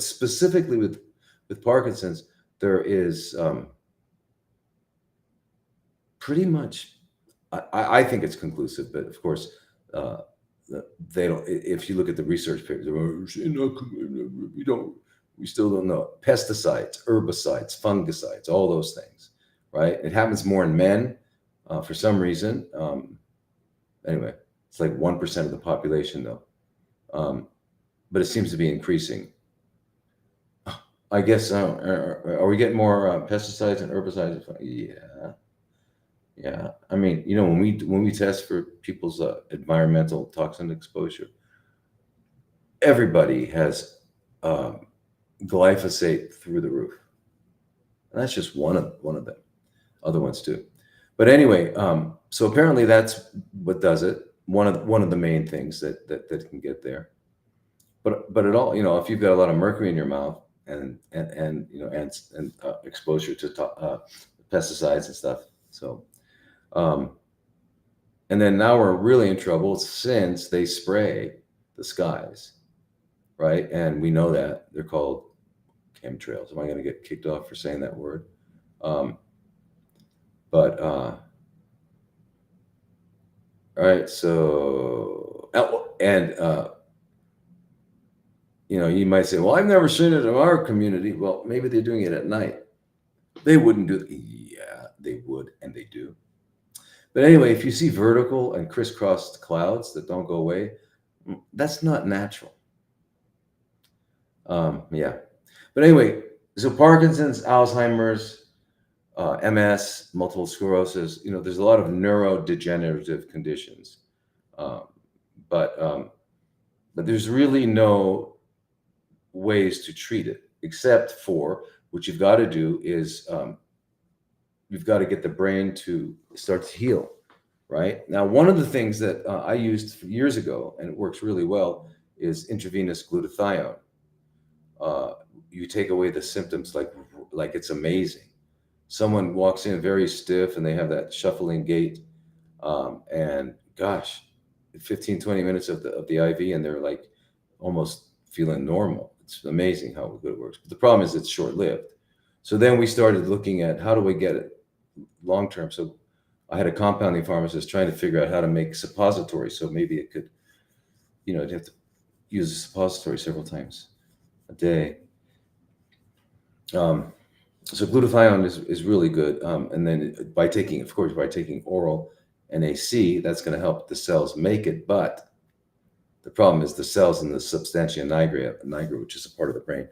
specifically with Parkinson's, there is pretty much. I think it's conclusive, but of course, they don't. If you look at the research papers, we still don't know. Pesticides, herbicides, fungicides, all those things, right? It happens more in men for some reason. Anyway, it's like 1% of the population, though, but it seems to be increasing. I guess. Are we getting more pesticides and herbicides? Yeah. Yeah, I mean, when we test for people's environmental toxin exposure, everybody has glyphosate through the roof, and that's just one of them. Other ones too, but anyway, so apparently that's what does it. One of the main things that can get there, but it all if you've got a lot of mercury in your mouth and exposure to pesticides and stuff, so. And then now we're really in trouble since they spray the skies, right? And we know that they're called chemtrails. Am I going to get kicked off for saying that word? But all right. So and you might say, well, I've never seen it in our community. Well, maybe they're doing it at night. They wouldn't do. Yeah, they would, and they do. But anyway, if you see vertical and crisscrossed clouds that don't go away, that's not natural. Yeah. But anyway, so Parkinson's, Alzheimer's, MS, multiple sclerosis, there's a lot of neurodegenerative conditions. Um, but um, but there's really no ways to treat it except for what you've got to do is you've got to get the brain to start to heal. Right now, one of the things that I used years ago, and it works really well, is intravenous glutathione. Uh, you take away the symptoms like it's amazing. Someone walks in very stiff and they have that shuffling gait, and gosh, 15, 20 minutes of the IV and they're like almost feeling normal. It's amazing how good it works. But the problem is it's short-lived. So then we started looking at how do we get it long term. So I had a compounding pharmacist trying to figure out how to make suppositories. So maybe it could, you'd have to use a suppository several times a day. So glutathione is really good. And then by taking oral NAC, that's going to help the cells make it. But the problem is the cells in the substantia nigra, which is a part of the brain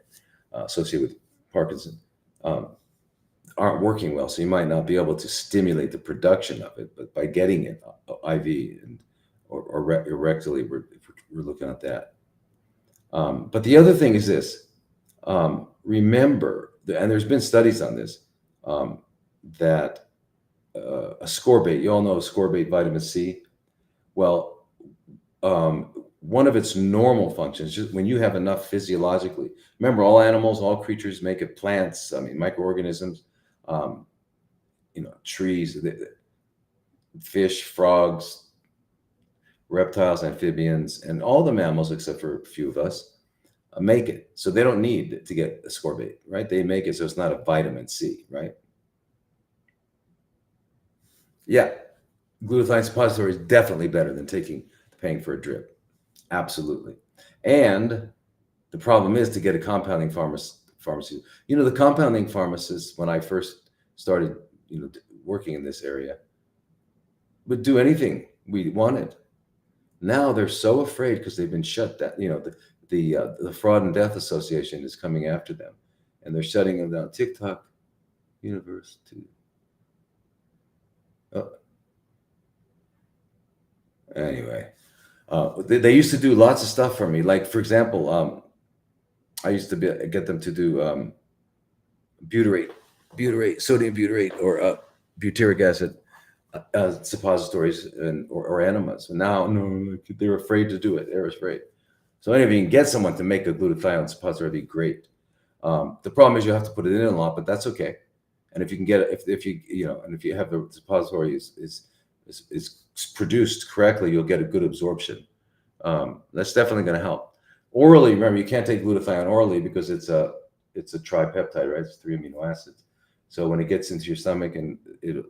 associated with Parkinson, aren't working well. So you might not be able to stimulate the production of it. But by getting it IV or rectally, we're looking at that. But the other thing is this. Remember, and there's been studies on this, that ascorbate, you all know ascorbate vitamin C. Well, one of its normal functions, just when you have enough physiologically, remember all animals, all creatures make it, plants, microorganisms, trees, fish, frogs, reptiles, amphibians, and all the mammals except for a few of us make it. So they don't need to get ascorbate, right? They make it so it's not a vitamin C, right? Yeah, glutathione suppository is definitely better than paying for a drip. Absolutely. And the problem is to get a compounding pharmacy. The compounding pharmacists, when I first started, working in this area, would do anything we wanted. Now they're so afraid because they've been shut down. The Fraud and Death Association is coming after them, and they're shutting them down. TikTok, University. Oh. Anyway, they used to do lots of stuff for me. Like, for example, I used to get them to do sodium butyrate, or butyric acid suppositories or enemas. And now, no, they're afraid to do it. They're afraid. So if you can get someone to make a glutathione suppository, that'd be great. The problem is you have to put it in a lot, but that's okay. And if you can get it, if you have the suppository is produced correctly, you'll get a good absorption. That's definitely going to help. Orally, remember, you can't take glutathione orally because it's a tripeptide, right? It's 3 amino acids. So when it gets into your stomach and it'll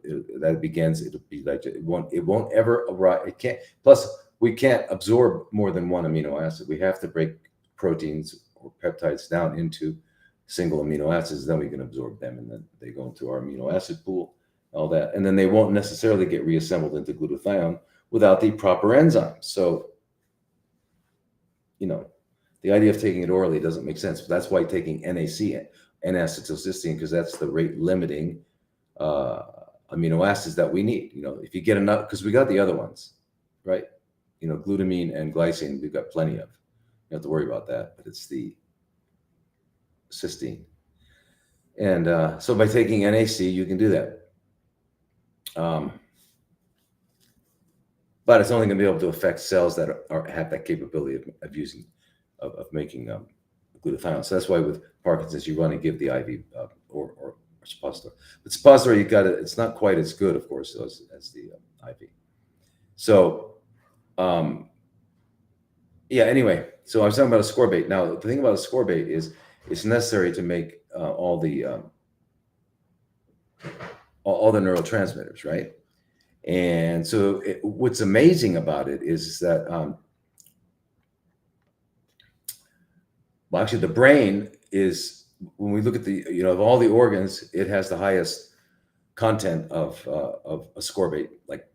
be like it won't ever arrive. It can't. Plus, we can't absorb more than 1 amino acid. We have to break proteins or peptides down into single amino acids. Then we can absorb them, and then they go into our amino acid pool, all that, and then they won't necessarily get reassembled into glutathione without the proper enzymes. So, the idea of taking it orally doesn't make sense. But that's why taking NAC, N-acetylcysteine, because that's the rate limiting amino acids that we need. If you get enough, because we got the other ones, right? Glutamine and glycine, we've got plenty of. You don't have to worry about that, but it's the cysteine. And so by taking NAC, you can do that. But it's only going to be able to affect cells that have that capability of making glutathione. So that's why with Parkinson's, you want to give the IV or suppository. But suppository, it's not quite as good, of course, as the IV. So, anyway, so I was talking about ascorbate. Now, the thing about ascorbate is it's necessary to make all the neurotransmitters, right? And so what's amazing about it is that, actually the brain is when we look at the, of all the organs, it has the highest content of ascorbate, like,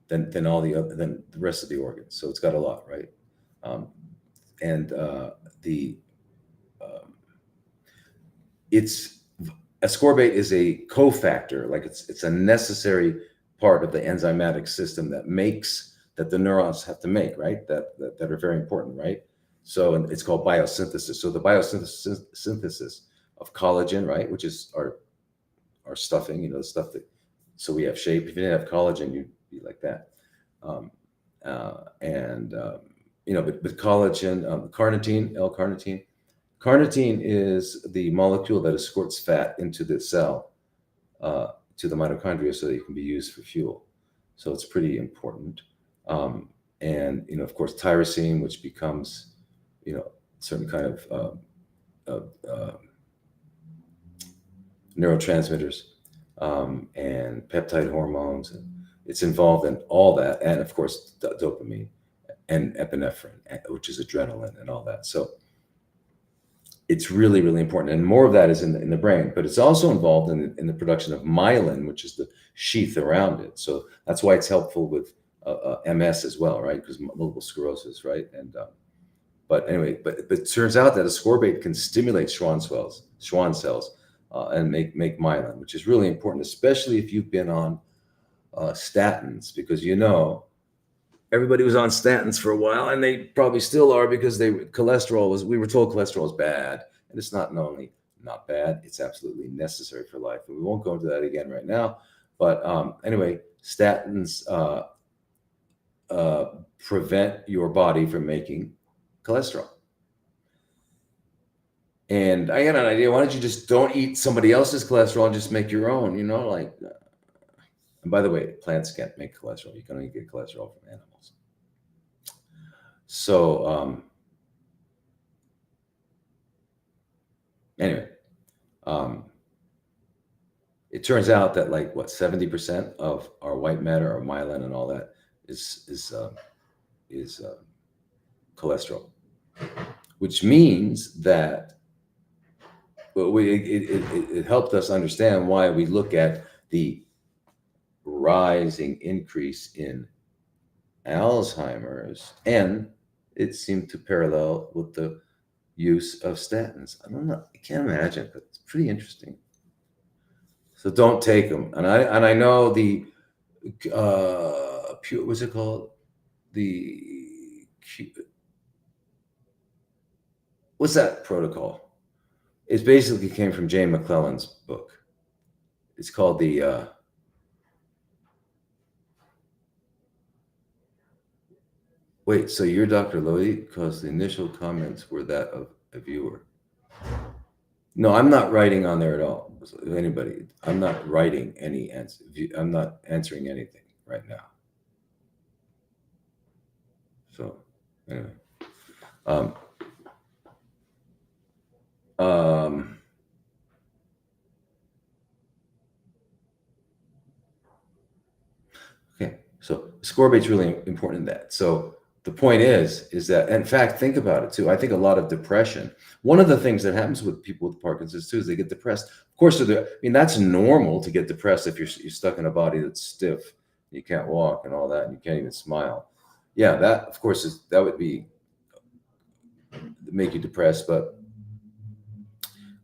than all the other, than the rest of the organs. So it's got a lot, right? Um, and the it's ascorbate is a cofactor, like it's a necessary part of the enzymatic system that the neurons have to make, right? That are very important, right? So, and it's called biosynthesis. So the biosynthesis of collagen, right, which is our stuffing, the stuff that, so we have shape. If you didn't have collagen, you'd be like that. Um, and but collagen, carnitine, L-carnitine. Carnitine is the molecule that escorts fat into the cell, to the mitochondria, so that it can be used for fuel. So it's pretty important. And of course, tyrosine, which becomes, certain kind of neurotransmitters, and peptide hormones. And it's involved in all that, and of course, dopamine and epinephrine, which is adrenaline and all that. So it's really, really important. And more of that is in the brain, but it's also involved in the production of myelin, which is the sheath around it. So that's why it's helpful with MS as well, right? Because multiple sclerosis, right? And but anyway, but it turns out that ascorbate can stimulate Schwann cells, and make myelin, which is really important, especially if you've been on statins, because everybody was on statins for a while, and they probably still are, because we were told cholesterol is bad, and it's not only not bad, it's absolutely necessary for life. And we won't go into that again right now. But anyway, statins prevent your body from making cholesterol. And I got an idea. Why don't you just don't eat somebody else's cholesterol and just make your own, like. And by the way, plants can't make cholesterol. You can only get cholesterol from animals. So anyway, it turns out that 70% of our white matter, our myelin, and all that is cholesterol, which means that it helped us understand why we look at the rising increase in Alzheimer's, and it seemed to parallel with the use of statins. I don't know, I can't imagine, but it's pretty interesting. So don't take them. And I know the what's it called? What's that protocol? It basically came from Jane McClellan's book. It's called the wait, so you're Dr. Lodi? Because the initial comments were that of a viewer. No, I'm not writing on there at all. Anybody, I'm not writing any answer. I'm not answering anything right now. So anyway, okay. So ascorbate's really important in that. So the point is that, in fact, think about it too. I think a lot of depression. One of the things that happens with people with Parkinson's too is they get depressed. Of course, that's normal to get depressed if you're stuck in a body that's stiff, you can't walk and all that, and you can't even smile. Yeah, that of course that would make you depressed. But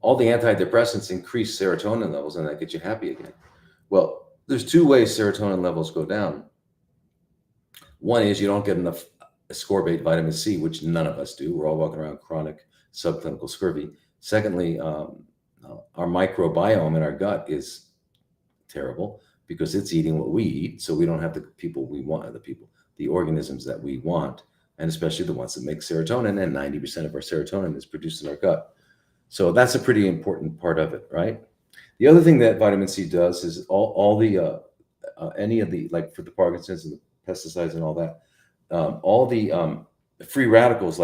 all the antidepressants increase serotonin levels, and that gets you happy again. Well, there's two ways serotonin levels go down. One is you don't get enough ascorbate, vitamin C, which none of us do. We're all walking around chronic subclinical scurvy. Secondly, our microbiome in our gut is terrible because it's eating what we eat. So we don't have the people we want, the organisms that we want, and especially the ones that make serotonin. And 90% of our serotonin is produced in our gut. So that's a pretty important part of it, right? The other thing that vitamin C does is all the any of the, like for the Parkinson's and the pesticides and all that, all the free radicals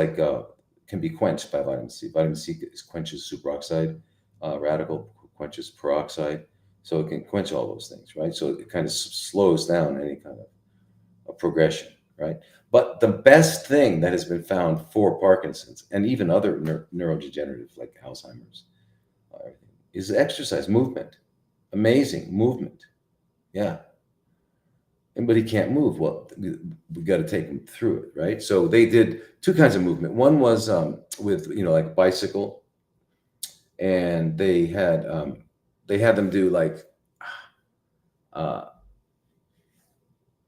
can be quenched by vitamin C. Vitamin C quenches superoxide radical, quenches peroxide, so it can quench all those things, right? So it kind of slows down any kind of progression, right? But the best thing that has been found for Parkinson's and even other neurodegenerative like Alzheimer's is exercise, movement. Amazing movement. Yeah. Anybody can't move. Well, we got to take them through it, right? So they did two kinds of movement. One was with like bicycle, and they had them do like uh,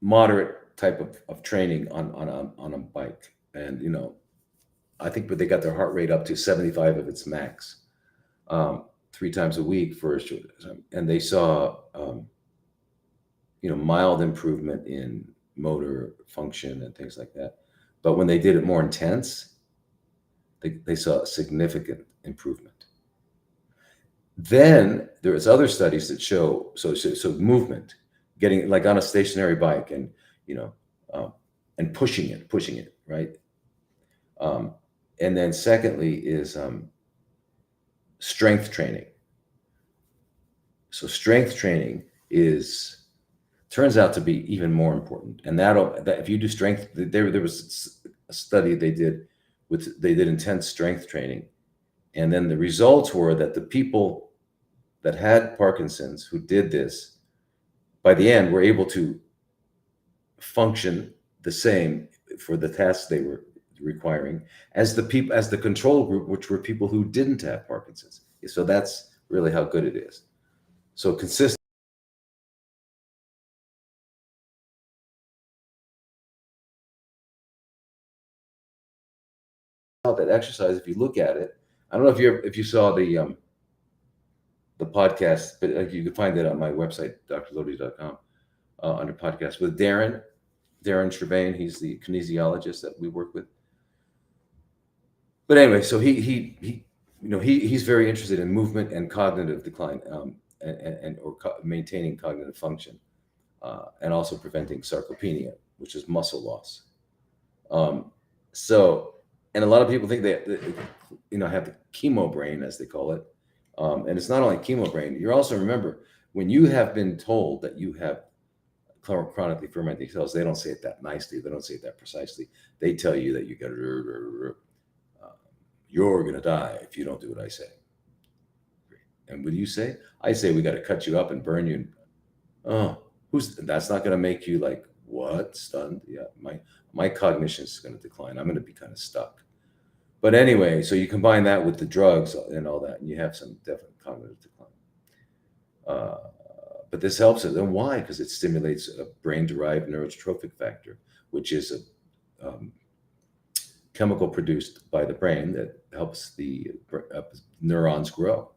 moderate type of training on a bike, and I think, but they got their heart rate up to 75 of its max, 3 times a week for a short time, and they saw mild improvement in motor function and things like that. But when they did it more intense, they saw a significant improvement. Then there's other studies that show so movement, getting like on a stationary bike and um, and pushing it right. And then secondly is strength training. So strength training turns out to be even more important. And that if you do strength, there was a study they did intense strength training, and then the results were that the people that had Parkinson's who did this, by the end, were able to function the same for the tasks they were requiring as the control group, which were people who didn't have Parkinson's. So that's really how good it is. So consistent. That exercise, if you look at it, I don't know if you saw the podcast, but you can find it on my website, drlodi.com, under podcast with Darren Strabane. He's the kinesiologist that we work with. But anyway, so he's very interested in movement and cognitive decline, or maintaining cognitive function, and also preventing sarcopenia, which is muscle loss. And a lot of people think they have the chemo brain, as they call it, and it's not only chemo brain. You also remember when you have been told that you have chronically fermenting cells, they don't say it that nicely. They don't say it that precisely. They tell you that you got you're going to die if you don't do what I say. And what do you say? I say we got to cut you up and burn you. Oh, that's not going to make you like what? Stunned? Yeah, my cognition is going to decline. I'm going to be kind of stuck. But anyway, so you combine that with the drugs and all that, and you have some definite cognitive decline. But this helps it. And why? Because it stimulates a brain-derived neurotrophic factor, which is a chemical produced by the brain that helps the neurons grow.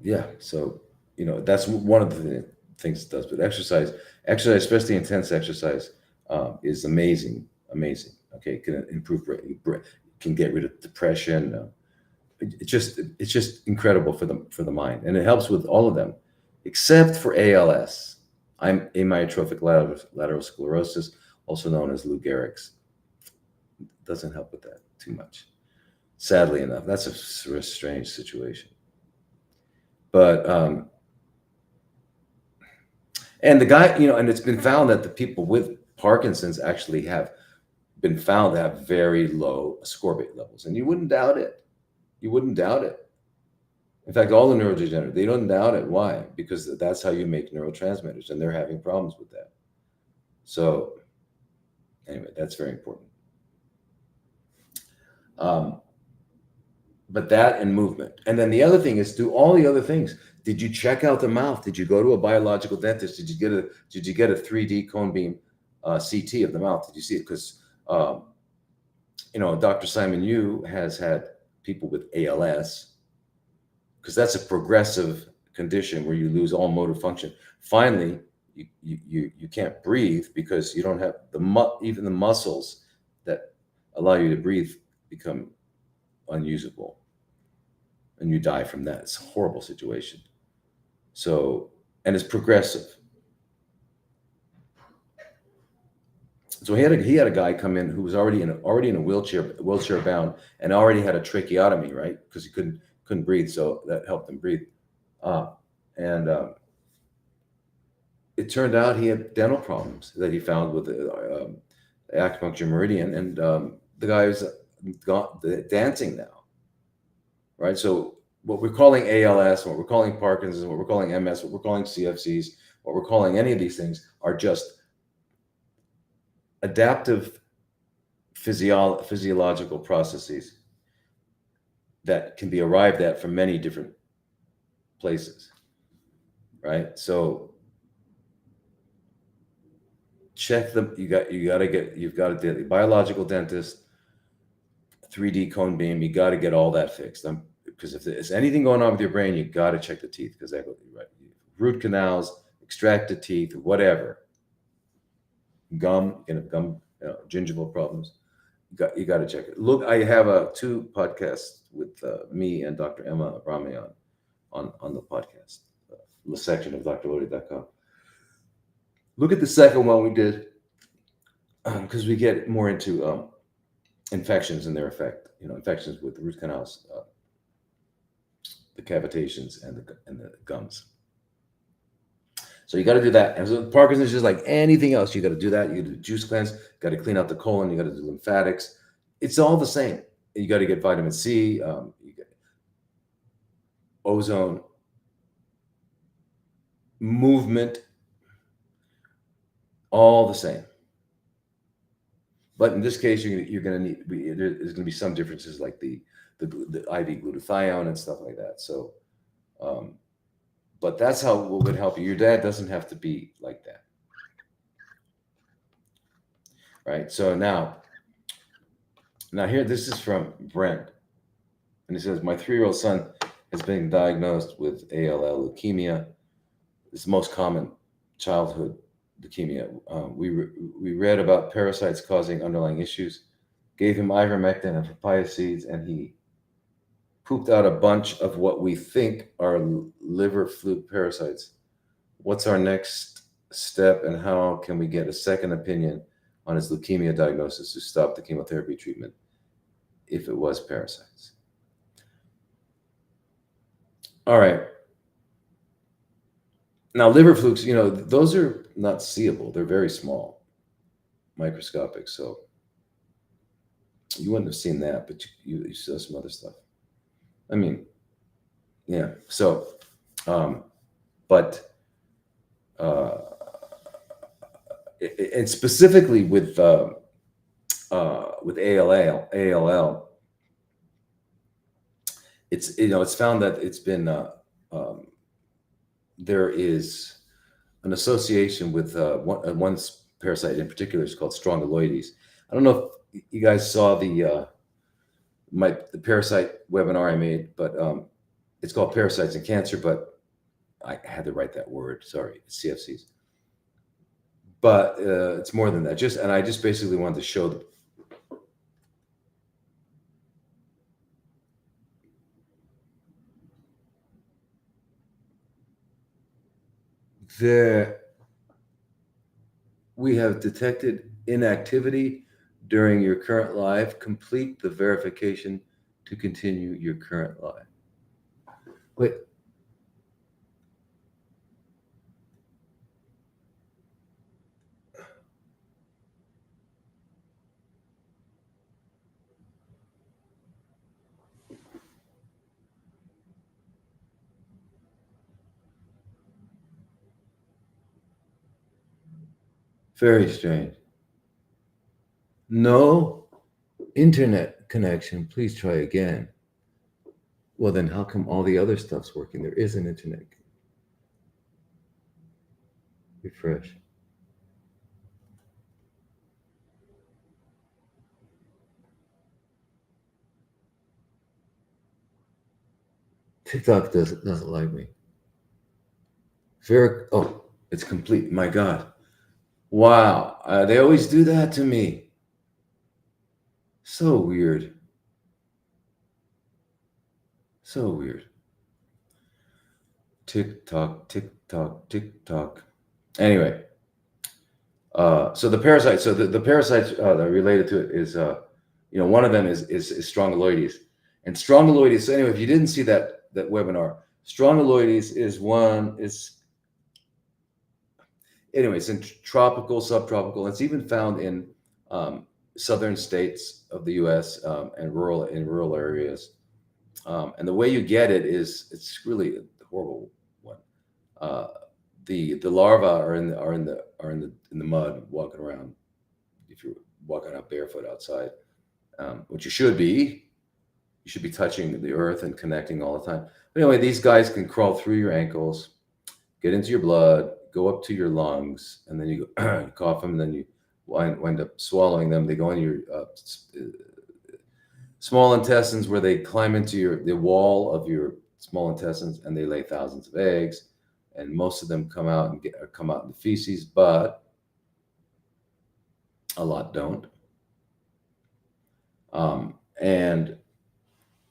Yeah, so that's one of the things it does. But exercise, especially intense exercise, is amazing. Okay, it can improve, can get rid of depression. It's just incredible for the mind, and it helps with all of them, except for ALS. I'm amyotrophic lateral sclerosis, also known as Lou Gehrig's. Doesn't help with that too much, sadly enough. That's a sort of strange situation. But and the guy, and it's been found that the people with Parkinson's actually have been found to have very low ascorbate levels, and you wouldn't doubt it. In fact, all the neurodegenerative, they don't doubt it. Why? Because that's how you make neurotransmitters, and they're having problems with that. So anyway, that's very important. But that and movement. And then the other thing is do all the other things. Did you check out the mouth? Did you go to a biological dentist? Did you get a 3D cone beam CT of the mouth? Did you see it? Because Dr. Simon Yu has had people with ALS, because that's a progressive condition where you lose all motor function. Finally, you can't breathe because you don't have even the muscles that allow you to breathe become unusable, and you die from that. It's a horrible situation. So, and it's progressive. So he had a guy come in who was already in a wheelchair bound, and already had a tracheotomy, right? Because he couldn't couldn't breathe, so that helped him breathe. And it turned out he had dental problems that he found with the acupuncture meridian, and the guy is dancing now, right? So what we're calling ALS, what we're calling Parkinson's, what we're calling MS, what we're calling CFCs, what we're calling any of these things are just adaptive physiological processes that can be arrived at from many different places, right? So check them. You've got to get a biological dentist, 3D cone beam. You got to get all that fixed. Because if there's anything going on with your brain, you got to check the teeth, because right, root canals, extract the teeth, whatever. Gum, gingival problems. You got to check it. Look, I have 2 podcasts with me and Dr. Emma Rami on the podcast, the section of drlodi.com. Look at the second one we did, because we get more into infections and their effect. Infections with root canals, the cavitations, and the gums. So you got to do that. And so Parkinson's is just like anything else. You got to do that. You got to do juice cleanse. Got to clean out the colon. You got to do lymphatics. It's all the same. You got to get vitamin C. You get ozone, movement, all the same. But in this case, you're going to need. There's going to be some differences, like the IV glutathione and stuff like that. So. But that's what would help you. Your dad doesn't have to be like that. Right? So now here, this is from Brent. And he says, my 3-year-old son has been diagnosed with ALL leukemia. It's the most common childhood leukemia. We read about parasites causing underlying issues, gave him ivermectin and papaya seeds, and he pooped out a bunch of what we think are liver fluke parasites. What's our next step, and how can we get a second opinion on his leukemia diagnosis to stop the chemotherapy treatment if it was parasites? All right. Now, liver flukes, those are not seeable. They're very small, microscopic. So you wouldn't have seen that, but you saw some other stuff. I mean, yeah. So, but and specifically with ALL, it's found that it's been there is an association with one parasite in particular. It's called strongyloides. I don't know if you guys saw the parasite webinar I made, but it's called Parasites and Cancer, but I had to write that word. Sorry, it's CFCs. But it's more than that. I just basically wanted to show we have detected inactivity during your current life. Complete the verification to continue your current life. Wait. Very strange. No internet connection. Please try again. Well, then how come all the other stuff's working? There is an internet. Refresh. TikTok doesn't like me. It's complete. My God. Wow. They always do that to me. So weird. So weird. TikTok, TikTok, TikTok. Anyway. So the parasites. So the parasites that are related to it is, one of them is strongyloides. And strongyloides. So anyway, if you didn't see that webinar, strongyloides is one is anyway. It's in tropical, subtropical. It's even found in um, southern states of the U.S. And rural areas. And the way you get it is it's really a horrible one. Uh, the larvae are in the mud walking around. If you're walking out barefoot outside, which you should be touching the earth and connecting all the time. But anyway, these guys can crawl through your ankles, get into your blood, go up to your lungs, and then you go, you cough them, and then you wind up swallowing them. They go in your small intestines, where they climb into the wall of your small intestines, and they lay thousands of eggs. And most of them come out in the feces, but a lot don't. And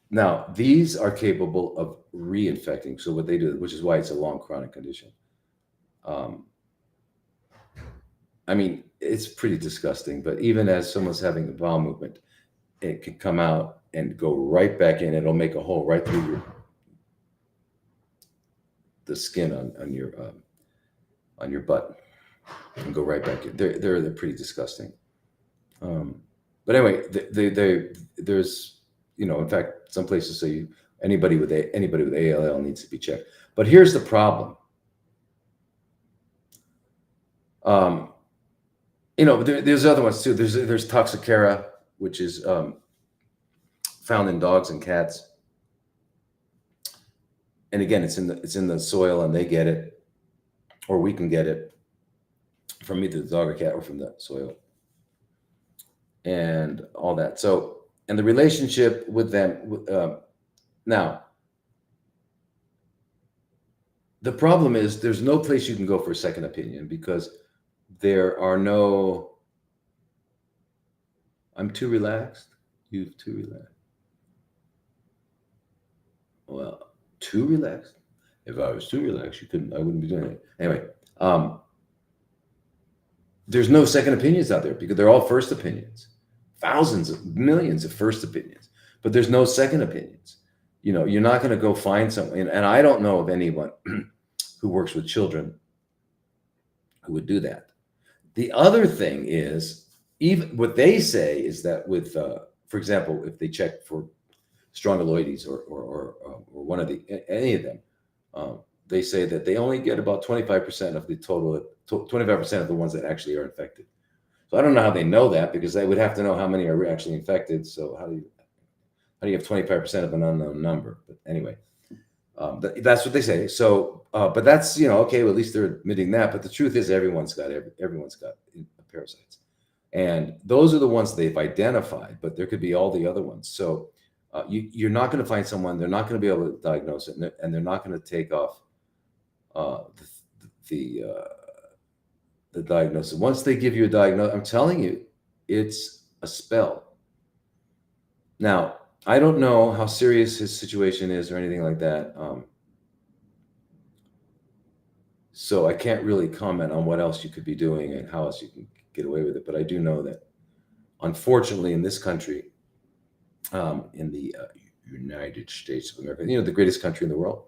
now these are capable of reinfecting. So what they do, which is why it's a long chronic condition. I mean, it's pretty disgusting, but even as someone's having a bowel movement, it can come out and go right back in. It'll make a hole right through the skin on your butt and go right back in. They're pretty disgusting. But anyway, there's, in fact, some places say anybody with ALL needs to be checked. But here's the problem. There's other ones too. There's Toxocara, which is found in dogs and cats. And again, it's in the soil, and they get it, or we can get it from either the dog or cat or from the soil, and all that. So, and the relationship with them. Now, the problem is there's no place you can go for a second opinion, because there are no. I'm too relaxed. You're too relaxed. Well, too relaxed. If I was too relaxed, I wouldn't be doing it. Anyway, there's no second opinions out there, because they're all first opinions. Millions of first opinions, but there's no second opinions. You're not going to go find someone, and I don't know of anyone who works with children who would do that. The other thing is, even what they say is that with, for example, if they check for strongyloides or one of any of them, they say that they only get about 25% of the total, 25% of the ones that actually are infected. So I don't know how they know that, because they would have to know how many are actually infected. So how do you have 25% of an unknown number? But anyway, that's what they say. So, but that's, okay, well, at least they're admitting that. But the truth is, everyone's got parasites, and those are the ones they've identified. But there could be all the other ones. So you're not going to find someone. They're not going to be able to diagnose it, and they're not going to take off the diagnosis. Once they give you a diagnosis, I'm telling you, it's a spell. Now, I don't know how serious his situation is or anything like that. So I can't really comment on what else you could be doing and how else you can get away with it. But I do know that, unfortunately, in this country, in the United States of America, the greatest country in the world,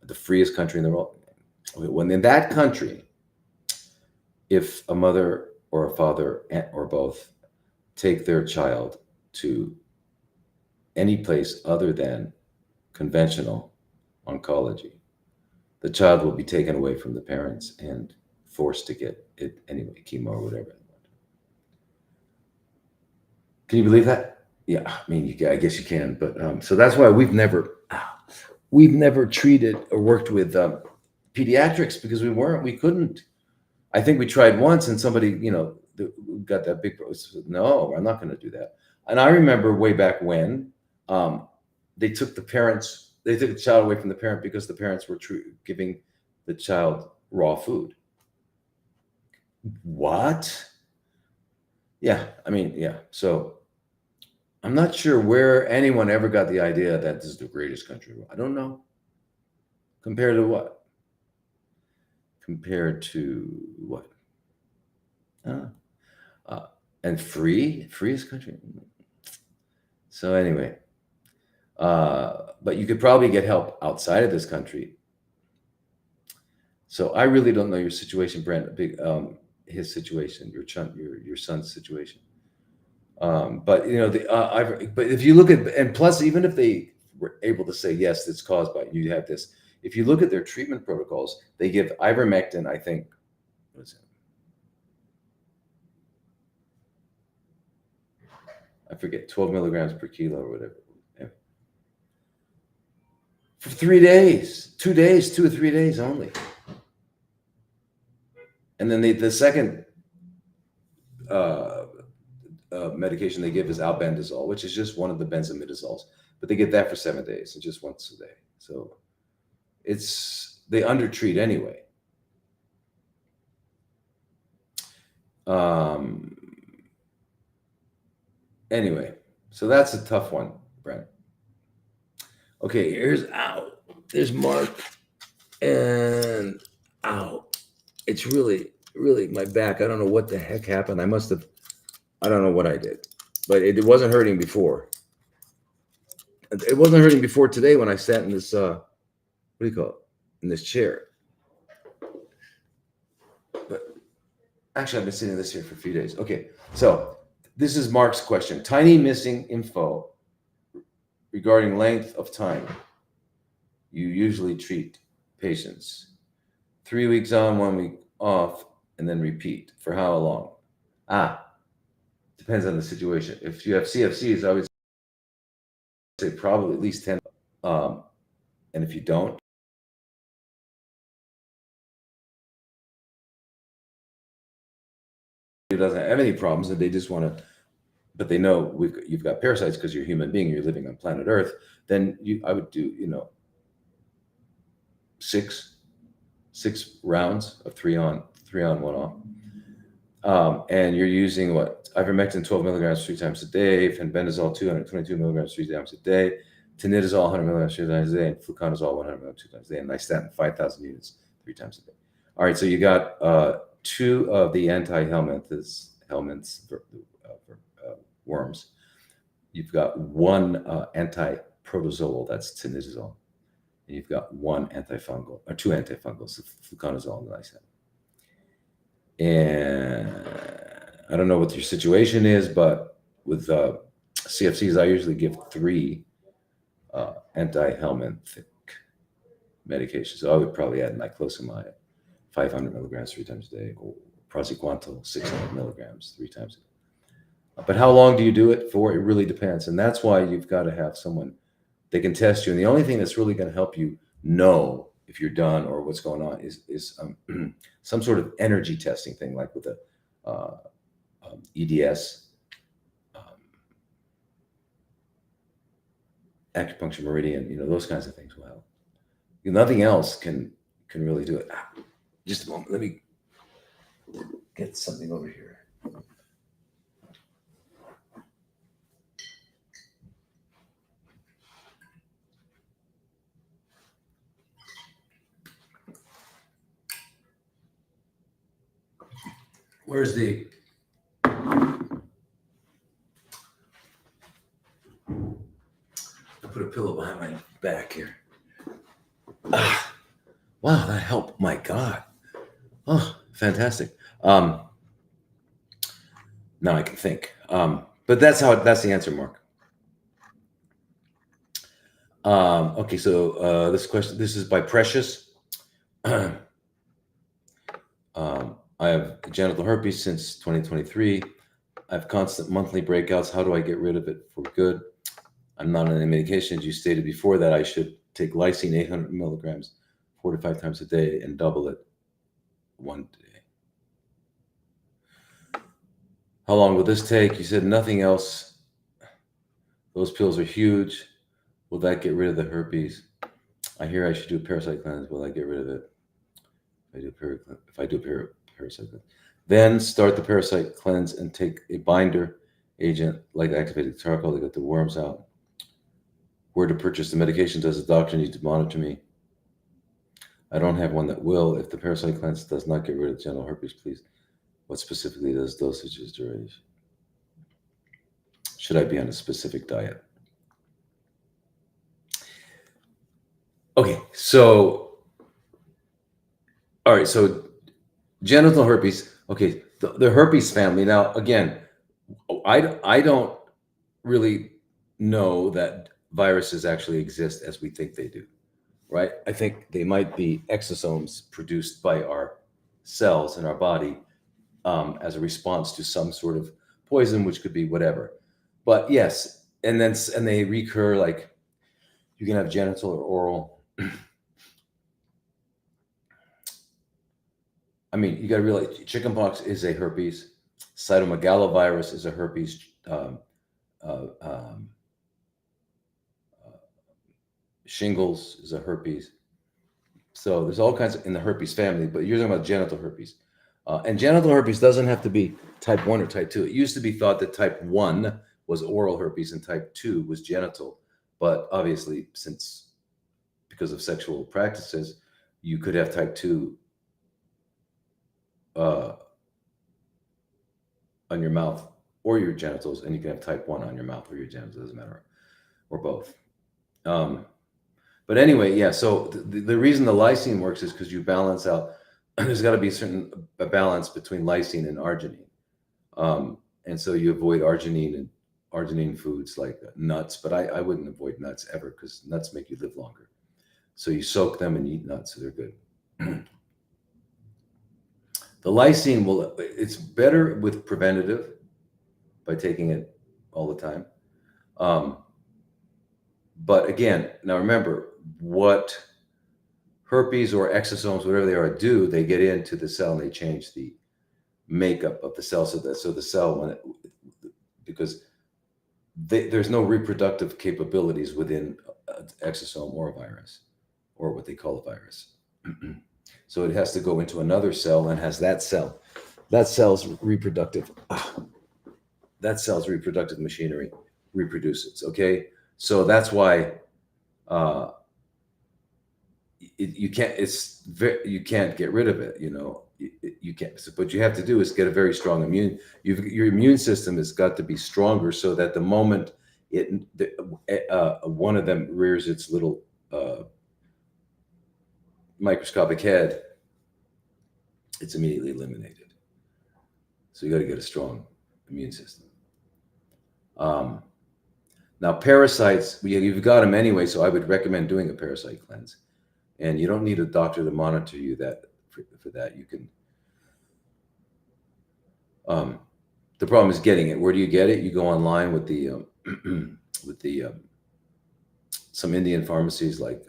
the freest country in the world. When in that country, if a mother or a father or both take their child to any place other than conventional oncology, the child will be taken away from the parents and forced to get it anyway, chemo or whatever. Can you believe that? Yeah, I mean, I guess you can, but so that's why we've never treated or worked with pediatrics, because we couldn't. I think we tried once, and somebody, got that big. Said, no, I'm not going to do that. And I remember way back when they took the child away from the parent, because the parents were giving the child raw food. What? Yeah, I mean, yeah. So I'm not sure where anyone ever got the idea that this is the greatest country. I don't know. Compared to what? Compared to what? And freest country. So anyway, But you could probably get help outside of this country. So I really don't know your situation, Brent. His situation, your son's situation. But but if you look at, and plus, even if they were able to say yes, it's caused by you have this. If you look at their treatment protocols, they give ivermectin. I think what is it? I forget, 12 milligrams per kilo or whatever. Yeah. For 3 days, 2 days, 2 or 3 days only. And then the second uh, medication they give is albendazole, which is just one of the benzimidazoles, but they get that for 7 days and just once a day. So they undertreat anyway. Anyway, so that's a tough one, Brent. Okay, there's Mark, and it's really, really my back. I don't know what the heck happened. I don't know what I did, but it wasn't hurting before. It wasn't hurting before today when I sat in this, what do you call it? In this chair. But actually, I've been sitting in this chair for a few days. Okay, so this is Mark's question. Tiny missing info regarding length of time you usually treat patients. 3 weeks on, 1 week off, and then repeat. For how long? Depends on the situation. If you have CFCs, I would say probably at least 10. And if you don't, it doesn't have any problems, and they just want to, but they know you've got parasites because you're a human being, you're living on planet Earth. Then I would do 6 rounds of 3 on, 1 off. And you're using what? Ivermectin 12 milligrams 3 times a day, fenbendazole 222 milligrams 3 times a day, tinidazole 100 milligrams 3 times a day, and fluconazole 100 milligrams 2 times a day, and nystatin 5,000 units 3 times a day. All right, so you got 2 of the anti-helminths worms. You've got 1 anti-protozoal, that's tinidazole. And you've got 1 antifungal, or 2 antifungals, fluconazole and nystatin. And I don't know what your situation is, but with CFCs, I usually give 3 anti-helminthic medications. So I would probably add niclosamide, 500 milligrams 3 times a day, or praziquantel, 600 milligrams 3 times a day. But how long do you do it for? It really depends. And that's why you've got to have someone that can test you. And the only thing that's really going to help you know if you're done or what's going on is some sort of energy testing thing, like with the EDS, acupuncture meridian, those kinds of things will help. Nothing else can really do it. Just a moment. Let me get something over here. Where's the... I put a pillow behind my back here. Wow, that helped. My God. Oh, fantastic. Now I can think. But that's the answer, Mark. Okay, so this is by Precious. I have genital herpes since 2023. I have constant monthly breakouts. How do I get rid of it for good? I'm not on any medications. You stated before that I should take lysine 800 milligrams 4 to 5 times a day and double it 1 day. How long will this take? You said nothing else. Those pills are huge. Will that get rid of the herpes? I hear I should do a parasite cleanse. Will I get rid of it? If I do parasite cleanse. Then start the parasite cleanse and take a binder agent like activated charcoal to get the worms out. Where to purchase the medication? Does the doctor need to monitor me? I don't have one that will. If the parasite cleanse does not get rid of genital herpes, please. What specifically does dosages, duration? Should I be on a specific diet? Okay, so all right, so genital herpes. Okay, the herpes family. Now, again, I don't really know that viruses actually exist as we think they do, right? I think they might be exosomes produced by our cells in our body as a response to some sort of poison, which could be whatever. But yes, and they recur like you can have genital or oral. I mean, you got to realize chickenpox is a herpes. Cytomegalovirus is a herpes. Uh, um, Shingles is a herpes. So there's all kinds of, in the herpes family, but you're talking about genital herpes. And genital herpes doesn't have to be type 1 or type 2. It used to be thought that type 1 was oral herpes and type 2 was genital. But obviously, since because of sexual practices, you could have type 2 uh, on your mouth or your genitals, and you can have type 1 on your mouth or your genitals, doesn't matter, or both. Um, but anyway, yeah, so the reason the lysine works is because you balance out, there's got to be a balance between lysine and arginine. And so you avoid arginine foods like nuts, but I wouldn't avoid nuts ever because nuts make you live longer. So you soak them and eat nuts, so they're good. The lysine it's better with preventative by taking it all the time. But again, now remember what herpes or exosomes, whatever they are, do, they get into the cell and they change the makeup of the cell. So the cell, because there's no reproductive capabilities within an exosome or a virus, or what they call a virus. So it has to go into another cell and has that cell's reproductive machinery reproduces. Okay, so that's why you can't get rid of it. You can't. So what you have to do is get a very strong your immune system has got to be stronger so that the moment one of them rears its little microscopic head, it's immediately eliminated. So you got to get a strong immune system. Now parasites, you've got them anyway, so I would recommend doing a parasite cleanse, and you don't need a doctor to monitor you for that. You can. The problem is getting it. Where do you get it? You go online with the with the some Indian pharmacies like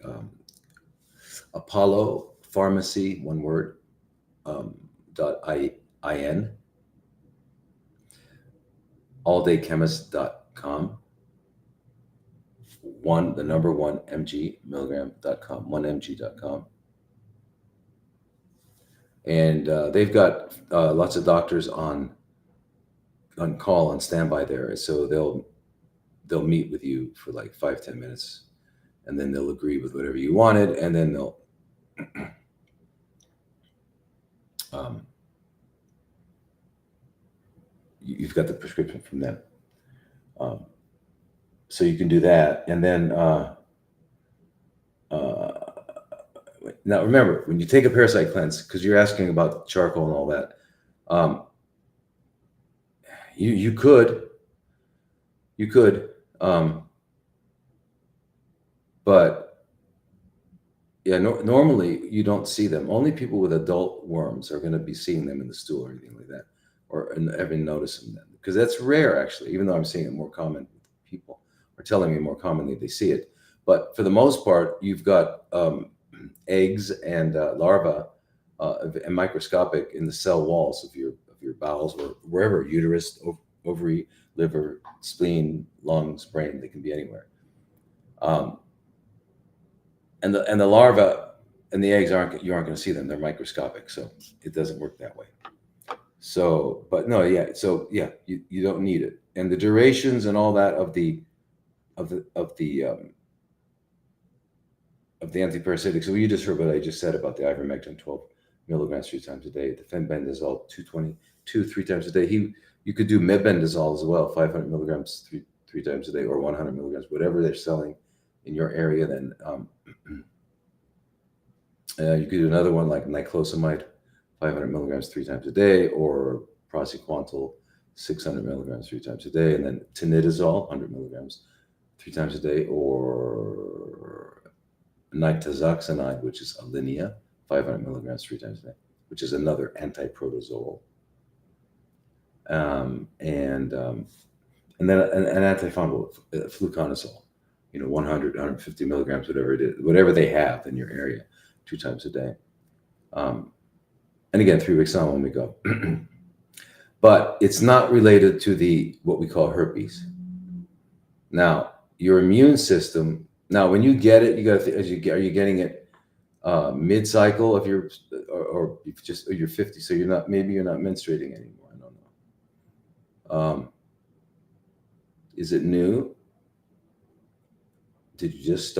Apollo Pharmacy, one word, .in, alldaychemist.com, the number one mg milligram.com, 1mg.com. And they've got lots of doctors on call, on standby there. So they'll meet with you for like 5-10 minutes, and then they'll agree with whatever you wanted, and then they'll you've got the prescription from them. So you can do that, and then now remember, when you take a parasite cleanse, because you're asking about charcoal and all that, you could, but yeah, normally you don't see them. Only people with adult worms are going to be seeing them in the stool or anything like that, or even noticing them, because that's rare actually. Even though I'm seeing it more common, people are telling me more commonly they see it. But for the most part, you've got eggs and larvae and microscopic in the cell walls of your bowels or wherever, uterus, ovary, liver, spleen, lungs, brain. They can be anywhere. And the larva and the eggs you aren't going to see them. They're microscopic, so it doesn't work that way. So, but no, yeah. So yeah, you don't need it, and the durations and all that of the antiparasitic. So you just heard what I just said about the ivermectin, 12 milligrams 3 times a day, the fenbendazole 222 3 times a day. You could do mebendazole as well, 500 milligrams three times a day, or 100 milligrams, whatever they're selling in your area. Then You could do another one like niclosamide, 500 milligrams 3 times a day, or praziquantel, 600 milligrams 3 times a day, and then tinidazole, 100 milligrams 3 times a day, or nitazoxanide, which is Alinea, 500 milligrams 3 times a day, which is another antiprotozoal. And then an antifungal, fluconazole, 100, 150 milligrams, whatever it is, whatever they have in your area, 2 times a day. And again, 3 weeks on when we go. But it's not related to what we call herpes. Now, your immune system. Now, when you get it, you got to. Are you getting it mid-cycle of your, or you're 50, so you're not menstruating anymore. I don't know. Is it new? Did it just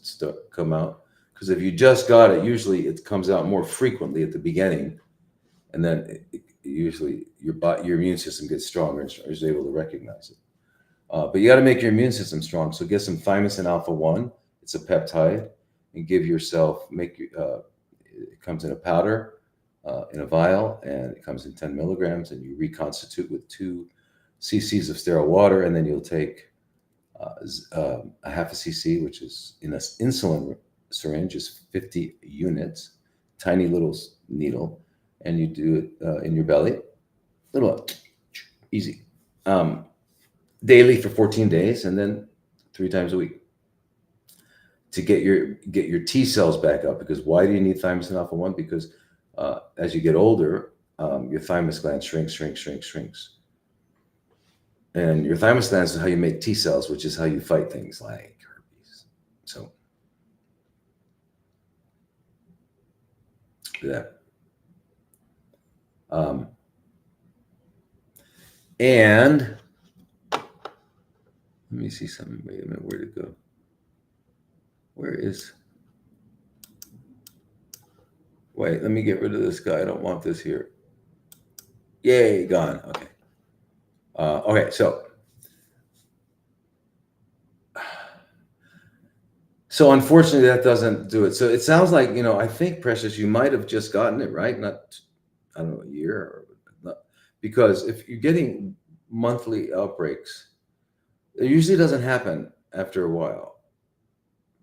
start come out? Because if you just got it, usually it comes out more frequently at the beginning, and then usually your immune system gets stronger and is able to recognize it. But you got to make your immune system strong. So get some thymosin alpha-1. It's a peptide, and give yourself it comes in a powder, in a vial, and it comes in 10 milligrams, and you reconstitute with 2 cc's of sterile water, and then you'll take a half a cc, which is in an insulin syringe, is 50 units, tiny little needle, and you do it in your belly, little easy, daily for 14 days, and then 3 times a week to get your T cells back up. Because why do you need thymosin alpha-1? Because as you get older, your thymus gland shrinks. And your thymus gland is how you make T cells, which is how you fight things like herpes. So, do that. And let me see something. Wait a minute. Where'd it go? Wait, let me get rid of this guy. I don't want this here. Yay, gone. Okay. Okay, so unfortunately that doesn't do it. So it sounds like, I think, Precious, you might have just gotten it, right? Not, I don't know, a year or not, because if you're getting monthly outbreaks, it usually doesn't happen after a while.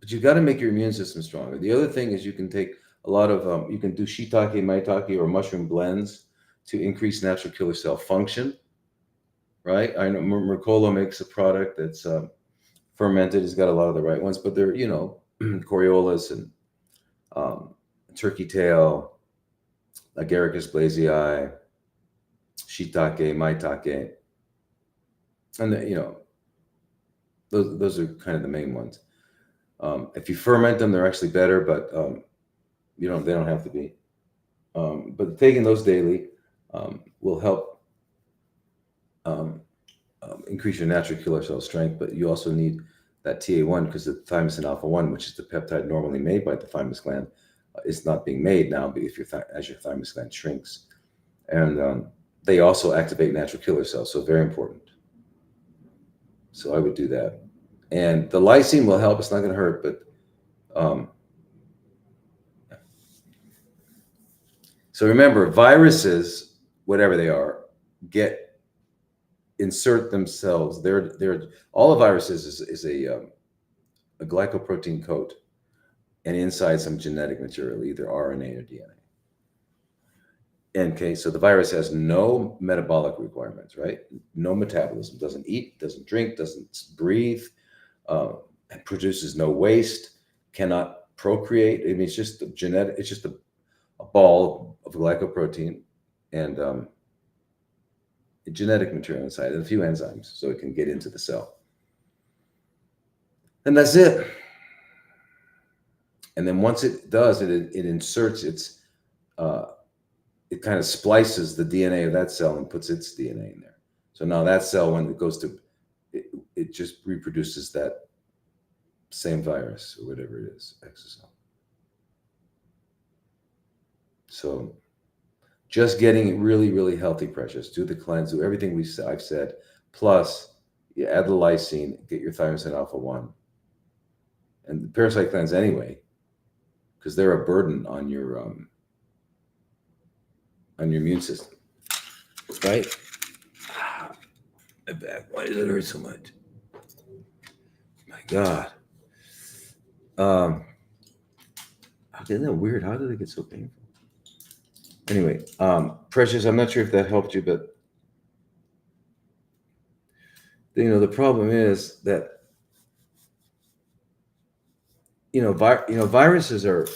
But you've got to make your immune system stronger. The other thing is you can take a lot of, you can do shiitake, maitake, or mushroom blends to increase natural killer cell function, right? I know Mercola makes a product that's fermented. It's got a lot of the right ones, but they're, Coriolis and turkey tail, Agaricus blazei, shiitake, maitake, and those are kind of the main ones. If you ferment them, they're actually better, but they don't have to be. But taking those daily will help increase your natural killer cell strength. But you also need that TA1, because the thymosin alpha-1, which is the peptide normally made by the thymus gland, is not being made now as your thymus gland shrinks. And they also activate natural killer cells, so very important. So I would do that. And the lysine will help. It's not going to hurt, but so remember, viruses, whatever they are, insert themselves. They're all of viruses is a glycoprotein coat, and inside some genetic material, either RNA or DNA. Okay, so the virus has no metabolic requirements, right? No metabolism. Doesn't eat, doesn't drink, doesn't breathe, produces no waste, cannot procreate. I mean, it's just genetic. It's just a ball of glycoprotein and genetic material inside, and a few enzymes, so it can get into the cell. And that's it. And then once it does, it inserts it kind of splices the DNA of that cell and puts its DNA in there. So now that cell, when it goes to, it just reproduces that same virus or whatever it is, exosome. So just getting really, really healthy, Precious. Do the cleanse, do everything I've said. Plus, you add the lysine, get your thymosin alpha-1. And the parasite cleanse anyway, because they're a burden on your immune system, right? My back. Why does it hurt so much? My God. Isn't that weird? How did it get so painful? Anyway, Precious, I'm not sure if that helped you, but the problem is that viruses are.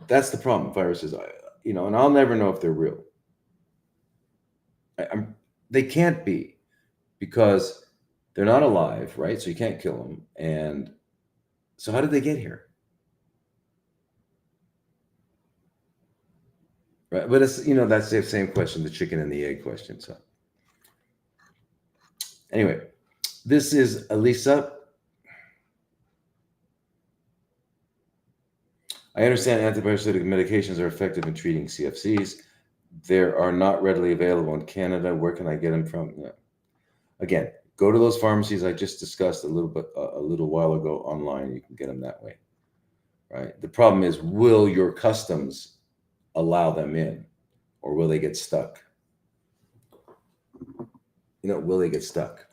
That's the problem. Viruses, and I'll never know if they're real. They can't be, because they're not alive, right? So you can't kill them. And so how did they get here? Right. But it's, that's the same question, the chicken and the egg question. So anyway, this is Elisa. I understand antiparasitic medications are effective in treating CFCs. They are not readily available in Canada. Where can I get them from? Yeah. Again, go to those pharmacies I just discussed a little while ago online. You can get them that way, right? The problem is, will your customs allow them in, or will they get stuck? Will they get stuck?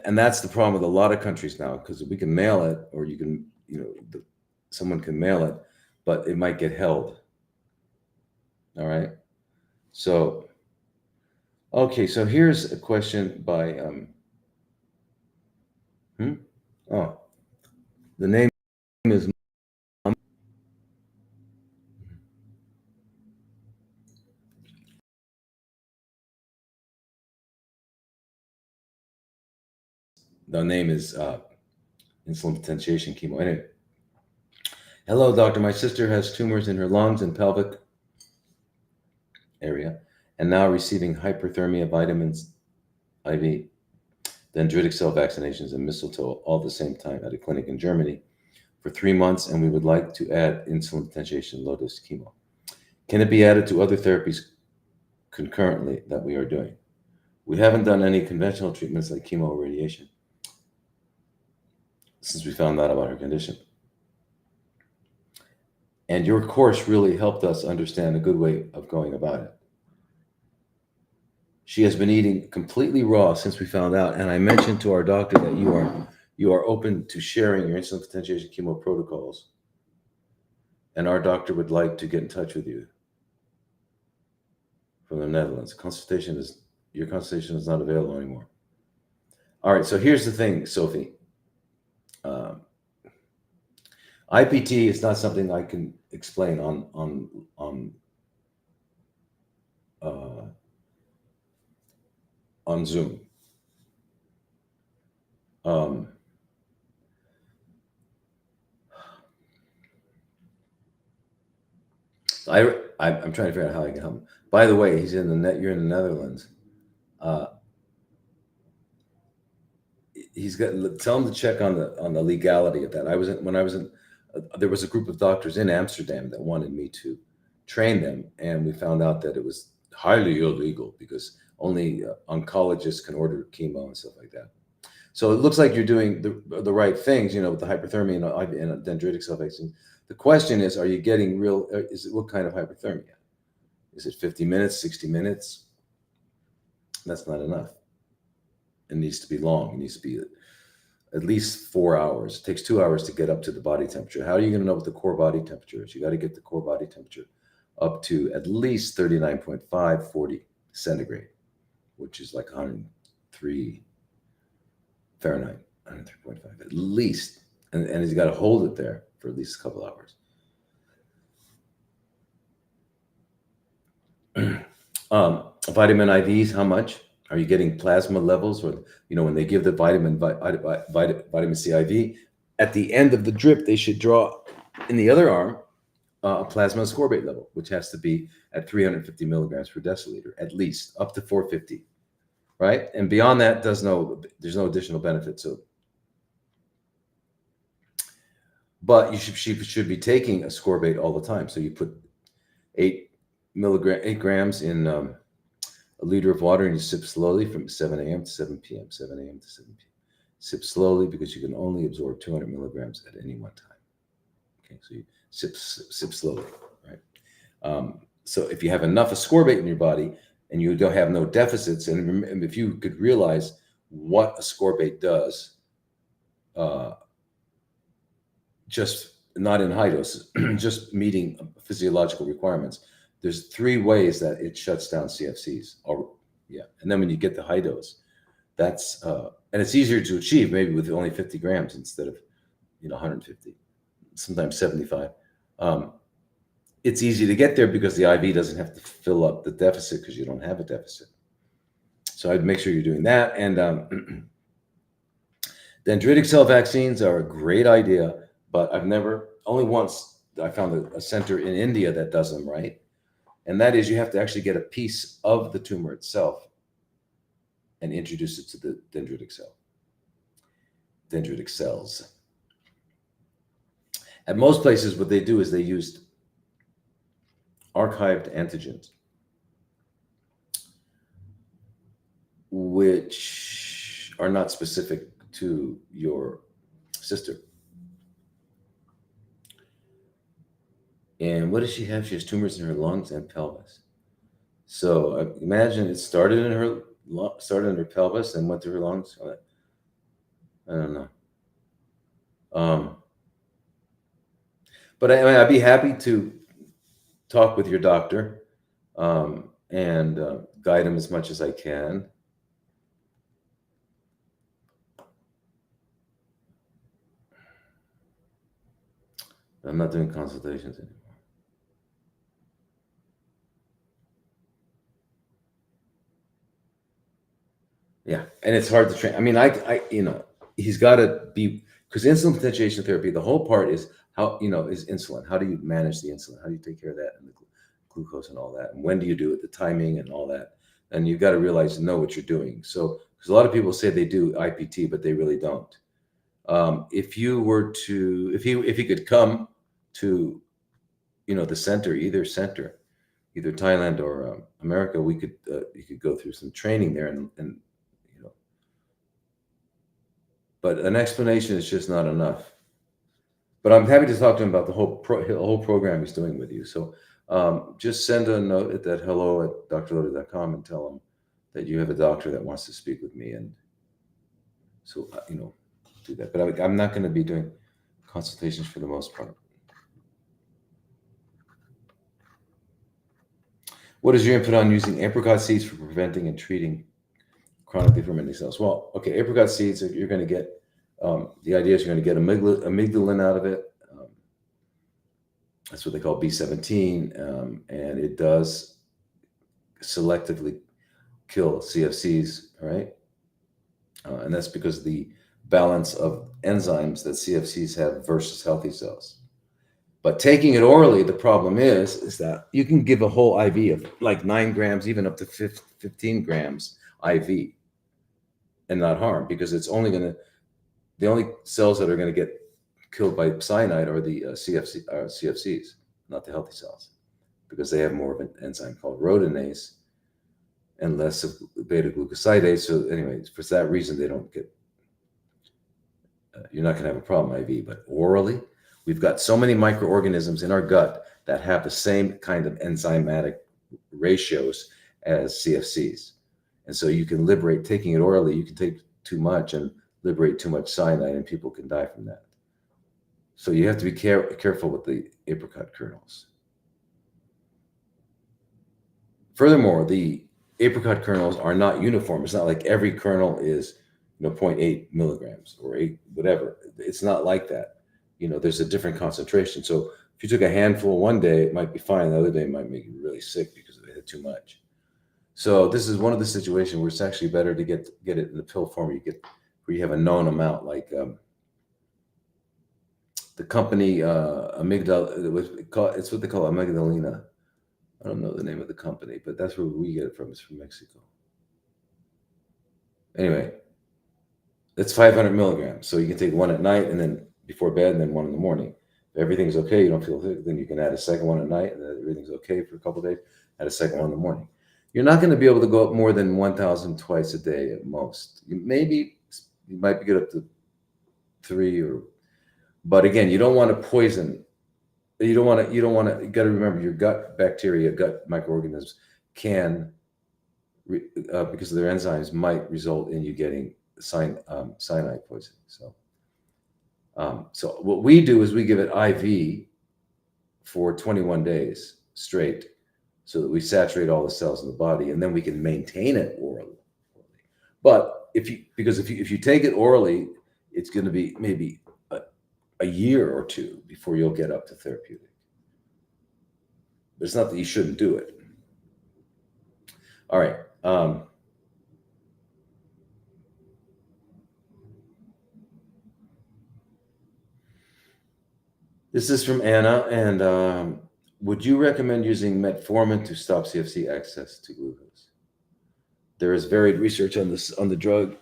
And that's the problem with a lot of countries now, because we can mail it, or you can, someone can mail it, but it might get held. All right. So, okay. So here's a question by, oh, the name is, insulin potentiation chemo. Anyway. Hello, doctor. My sister has tumors in her lungs and pelvic area, and now receiving hyperthermia, vitamins, IV, dendritic cell vaccinations, and mistletoe all at the same time at a clinic in Germany for 3 months, and we would like to add insulin potentiation low-dose chemo. Can it be added to other therapies concurrently that we are doing? We haven't done any conventional treatments like chemo or radiation since we found out about her condition. And your course really helped us understand a good way of going about it. She has been eating completely raw since we found out, and I mentioned to our doctor that you are open to sharing your insulin potentiation chemo protocols, and our doctor would like to get in touch with you from the Netherlands. Your consultation is not available anymore. All right, so here's the thing, Sophie. IPT is not something I can explain on Zoom. I'm trying to figure out how I can help him. By the way, you're in the Netherlands. Tell him to check on the legality of that. There was a group of doctors in Amsterdam that wanted me to train them, and we found out that it was highly illegal because only oncologists can order chemo and stuff like that. So it looks like you're doing the right things, with the hyperthermia and dendritic cell vaccine. The question is, are you getting what kind of hyperthermia? Is it 50 minutes, 60 minutes? That's not enough. It needs to be long. It needs to be at least 4 hours. It takes 2 hours to get up to the body temperature. How are you going to know what the core body temperature is? You got to get the core body temperature up to at least 39.5, 40 centigrade, which is like 103 Fahrenheit, 103.5 at least. And he's got to hold it there for at least a couple hours. Vitamin IVs, how much? Are you getting plasma levels? Or, when they give the vitamin C IV, at the end of the drip, they should draw in the other arm a plasma ascorbate level, which has to be at 350 milligrams per deciliter, at least, up to 450, right? And beyond that, there's no additional benefit. So, but she should be taking ascorbate all the time. So you put 8 grams in a liter of water, and you sip slowly from 7 a.m. to 7 p.m. 7 a.m. to 7 p.m. Sip slowly because you can only absorb 200 milligrams at any one time. Okay, so sip slowly, right? So if you have enough ascorbate in your body and you don't have no deficits, and if you could realize what ascorbate does, just not in high doses, just meeting physiological requirements, there's 3 ways that it shuts down CFCs. Yeah, and then when you get the high dose, that's and it's easier to achieve maybe with only 50 grams instead of 150, sometimes 75. It's easy to get there because the IV doesn't have to fill up the deficit because you don't have a deficit. So I'd make sure you're doing that. And dendritic cell vaccines are a great idea, but only once I found a center in India that does them right. And that is, you have to actually get a piece of the tumor itself and introduce it to the dendritic cells. At most places, what they do is they used archived antigens, which are not specific to your sister. And what does she have? She has tumors in her lungs and pelvis. So I imagine it started in her pelvis and went to her lungs. I don't know. But I'd be happy to talk with your doctor and guide him as much as I can. I'm not doing consultations anymore. Yeah, and it's hard to train. I mean, he's got to be, because insulin potentiation therapy, the whole part is how, is insulin. How do you manage the insulin? How do you take care of that and the glucose and all that? And when do you do it? The timing and all that. And you've got to realize and know what you're doing. So, because a lot of people say they do IPT, but they really don't. If he could come to, the center, either Thailand or America, you could go through some training there and but an explanation is just not enough. But I'm happy to talk to him about the whole program he's doing with you. So just send a note at that hello@drlodi.com and tell him that you have a doctor that wants to speak with me, and so do that. But I'm not going to be doing consultations for the most part. What is your input on using apricot seeds for preventing and treating chronically fermenting cells? Well, okay, apricot seeds, you're going to get, the idea is you're going to get amygdalin out of it. That's what they call B17, and it does selectively kill CFCs, right? And that's because of the balance of enzymes that CFCs have versus healthy cells. But taking it orally, the problem is that you can give a whole IV of like 9 grams, even up to 15 grams IV, and not harm, because it's the only cells that are going to get killed by cyanide are the CFCs, not the healthy cells, because they have more of an enzyme called rhodinase and less of beta-glucosidase. So anyway, for that reason, they don't get, you're not going to have a problem IV, but orally, we've got so many microorganisms in our gut that have the same kind of enzymatic ratios as CFCs. And so you can liberate, taking it orally, you can take too much and liberate too much cyanide, and people can die from that. So you have to be careful with the apricot kernels. Furthermore, the apricot kernels are not uniform. It's not like every kernel is 0.8 milligrams or 8, whatever. It's not like that. There's a different concentration. So if you took a handful one day, it might be fine. The other day it might make you really sick because they had too much. So this is one of the situations where it's actually better to get it in the pill form. Where you have a known amount, like the company it's what they call amygdalina. I don't know the name of the company, but that's where we get it from. It's from Mexico. Anyway, it's 500 milligrams. So you can take one at night and then before bed, and then one in the morning. If everything's okay, you don't feel sick, then you can add a second one at night, and then everything's okay for a couple of days, add a second one in the morning. You're not going to be able to go up more than 1,000 twice a day at most. You might be good up to 3, but again, you don't want to poison. you don't want to, you got to remember your gut bacteria, gut microorganisms can, because of their enzymes, might result in you getting cyanide poisoning. So what we do is we give it IV for 21 days straight so that we saturate all the cells in the body, and then we can maintain it orally. But if you take it orally, it's going to be maybe a year or two before you'll get up to therapeutic. But it's not that you shouldn't do it. All right. This is from Anna, and would you recommend using metformin to stop CFC access to glucose? There is varied research on this, on the drug.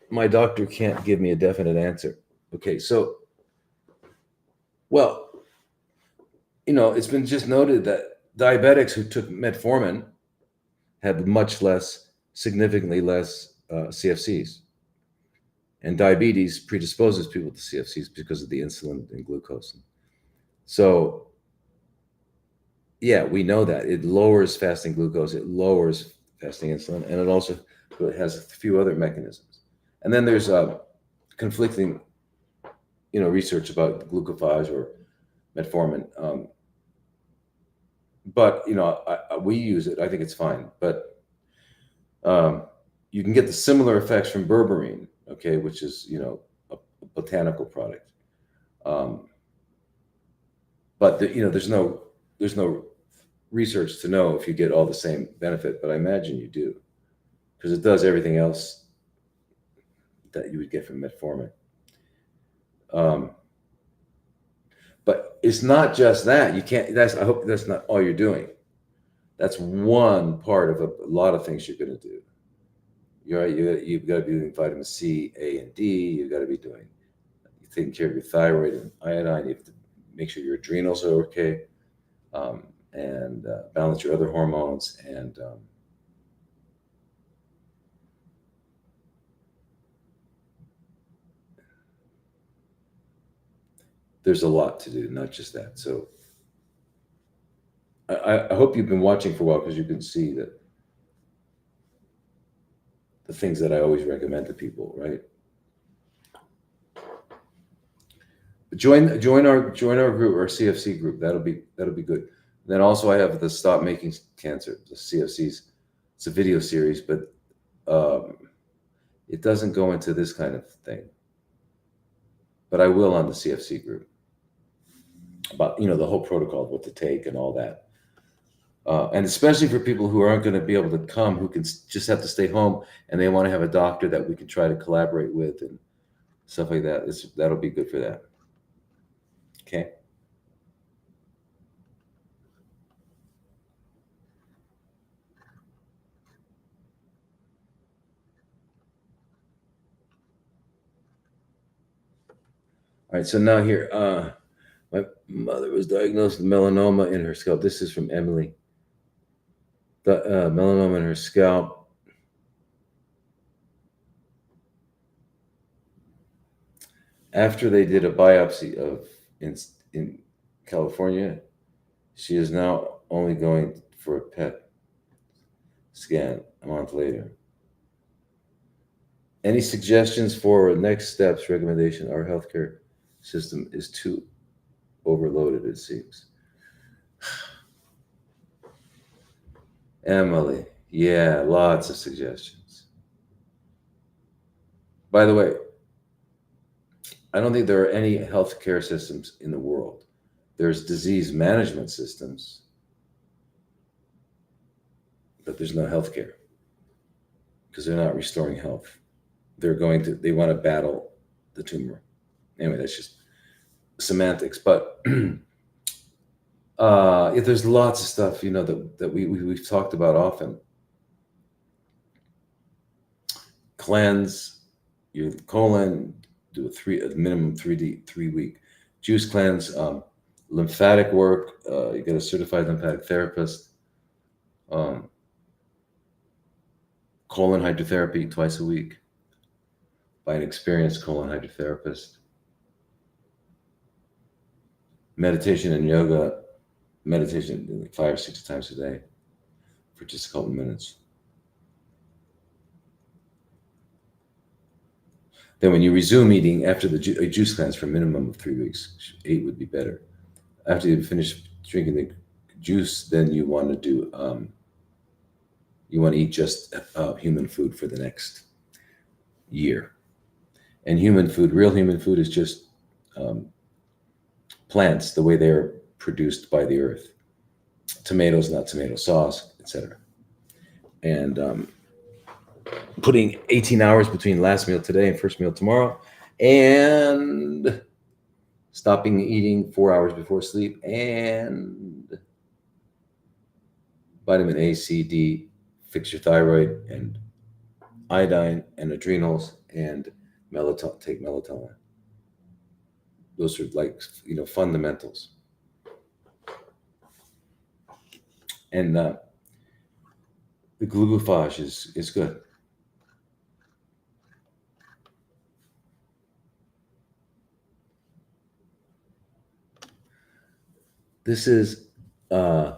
My doctor can't give me a definite answer. Okay, so, well, it's been just noted that diabetics who took metformin had significantly less CFCs. And diabetes predisposes people to CFCs because of the insulin and glucose. So, yeah, we know that. It lowers fasting glucose, it lowers fasting insulin, and it also has a few other mechanisms. And then there's conflicting, research about glucophage or metformin. But, we use it. I think it's fine. But you can get the similar effects from berberine, okay, which is, a botanical product. But there's no research to know if you get all the same benefit, but I imagine you do, because it does everything else that you would get from metformin. But it's not just that. You can't. I hope that's not all you're doing. That's one part of a lot of things you're going to do. You're right. You've got to be doing vitamin C, A, and D. You've got to be taking care of your thyroid and iodine. You have to make sure your adrenals are okay, and balance your other hormones. And there's a lot to do, not just that. So I hope you've been watching for a while, because you can see that the things that I always recommend to people, right? Join our group, our CFC group. That'll be good. Then also I have the Stop Making Cancer, the CFCs. It's a video series, but it doesn't go into this kind of thing. But I will on the CFC group about the whole protocol of what to take and all that. And especially for people who aren't going to be able to come, who can just have to stay home, and they want to have a doctor that we can try to collaborate with and stuff like that. That'll be good for that. Okay. All right. So now here, my mother was diagnosed with melanoma in her scalp. This is from Emily. The melanoma in her scalp. After they did a biopsy in California, she is now only going for a PET scan a month later. Any suggestions for next steps, recommendation? Our healthcare system is too overloaded, it seems. Emily, yeah, lots of suggestions. By the way, I don't think there are any healthcare systems in the world. There's disease management systems, but there's no healthcare, because they're not restoring health. They want to battle the tumor. Anyway, that's just semantics. But there's lots of stuff, that we've talked about often. Cleanse your colon, do a minimum 3-week juice cleanse, lymphatic work. You get a certified lymphatic therapist. Colon hydrotherapy twice a week by an experienced colon hydrotherapist. meditation and yoga, meditation like 5 or 6 times a day for just a couple minutes. Then when you resume eating after a juice cleanse for a minimum of 3 weeks, 8 would be better. After you finish drinking the juice, then you want to eat just human food for the next year. And real human food is just plants, the way they're produced by the earth. Tomatoes, not tomato sauce, etc. And putting 18 hours between last meal today and first meal tomorrow, and stopping eating 4 hours before sleep, and vitamin A, C, D, fix your thyroid, and iodine, and adrenals, and take melatonin. Those are fundamentals. And the glucophage is good. This is, if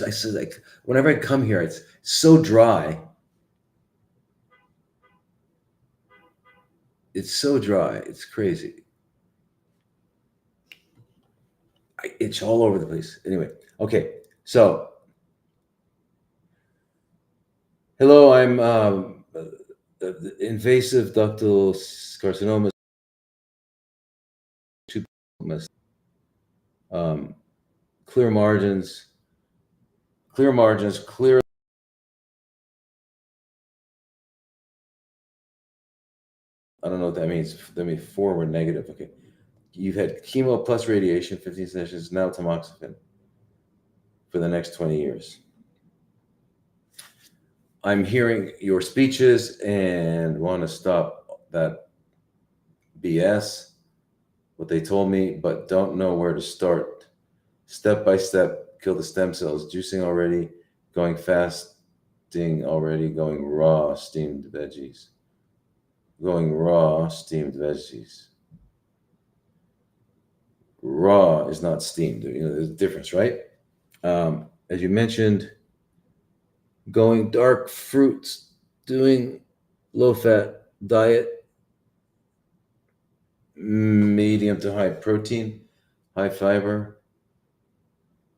I said, like, whenever I come here, it's so dry. It's so dry. It's crazy. I itch all over the place. Anyway, okay. So, hello. I'm invasive ductal carcinoma. Clear margins. Clear. I don't know what that means. That means 4 were negative. Okay. You've had chemo plus radiation, 15 sessions, now tamoxifen for the next 20 years. I'm hearing your speeches and want to stop that BS, what they told me, but don't know where to start. Step by step, kill the stem cells, juicing already, going fasting already, going raw, steamed veggies. Going raw, steamed veggies. Raw is not steamed. There's a difference, right? As you mentioned, going dark fruits, doing low-fat diet, medium to high protein, high fiber,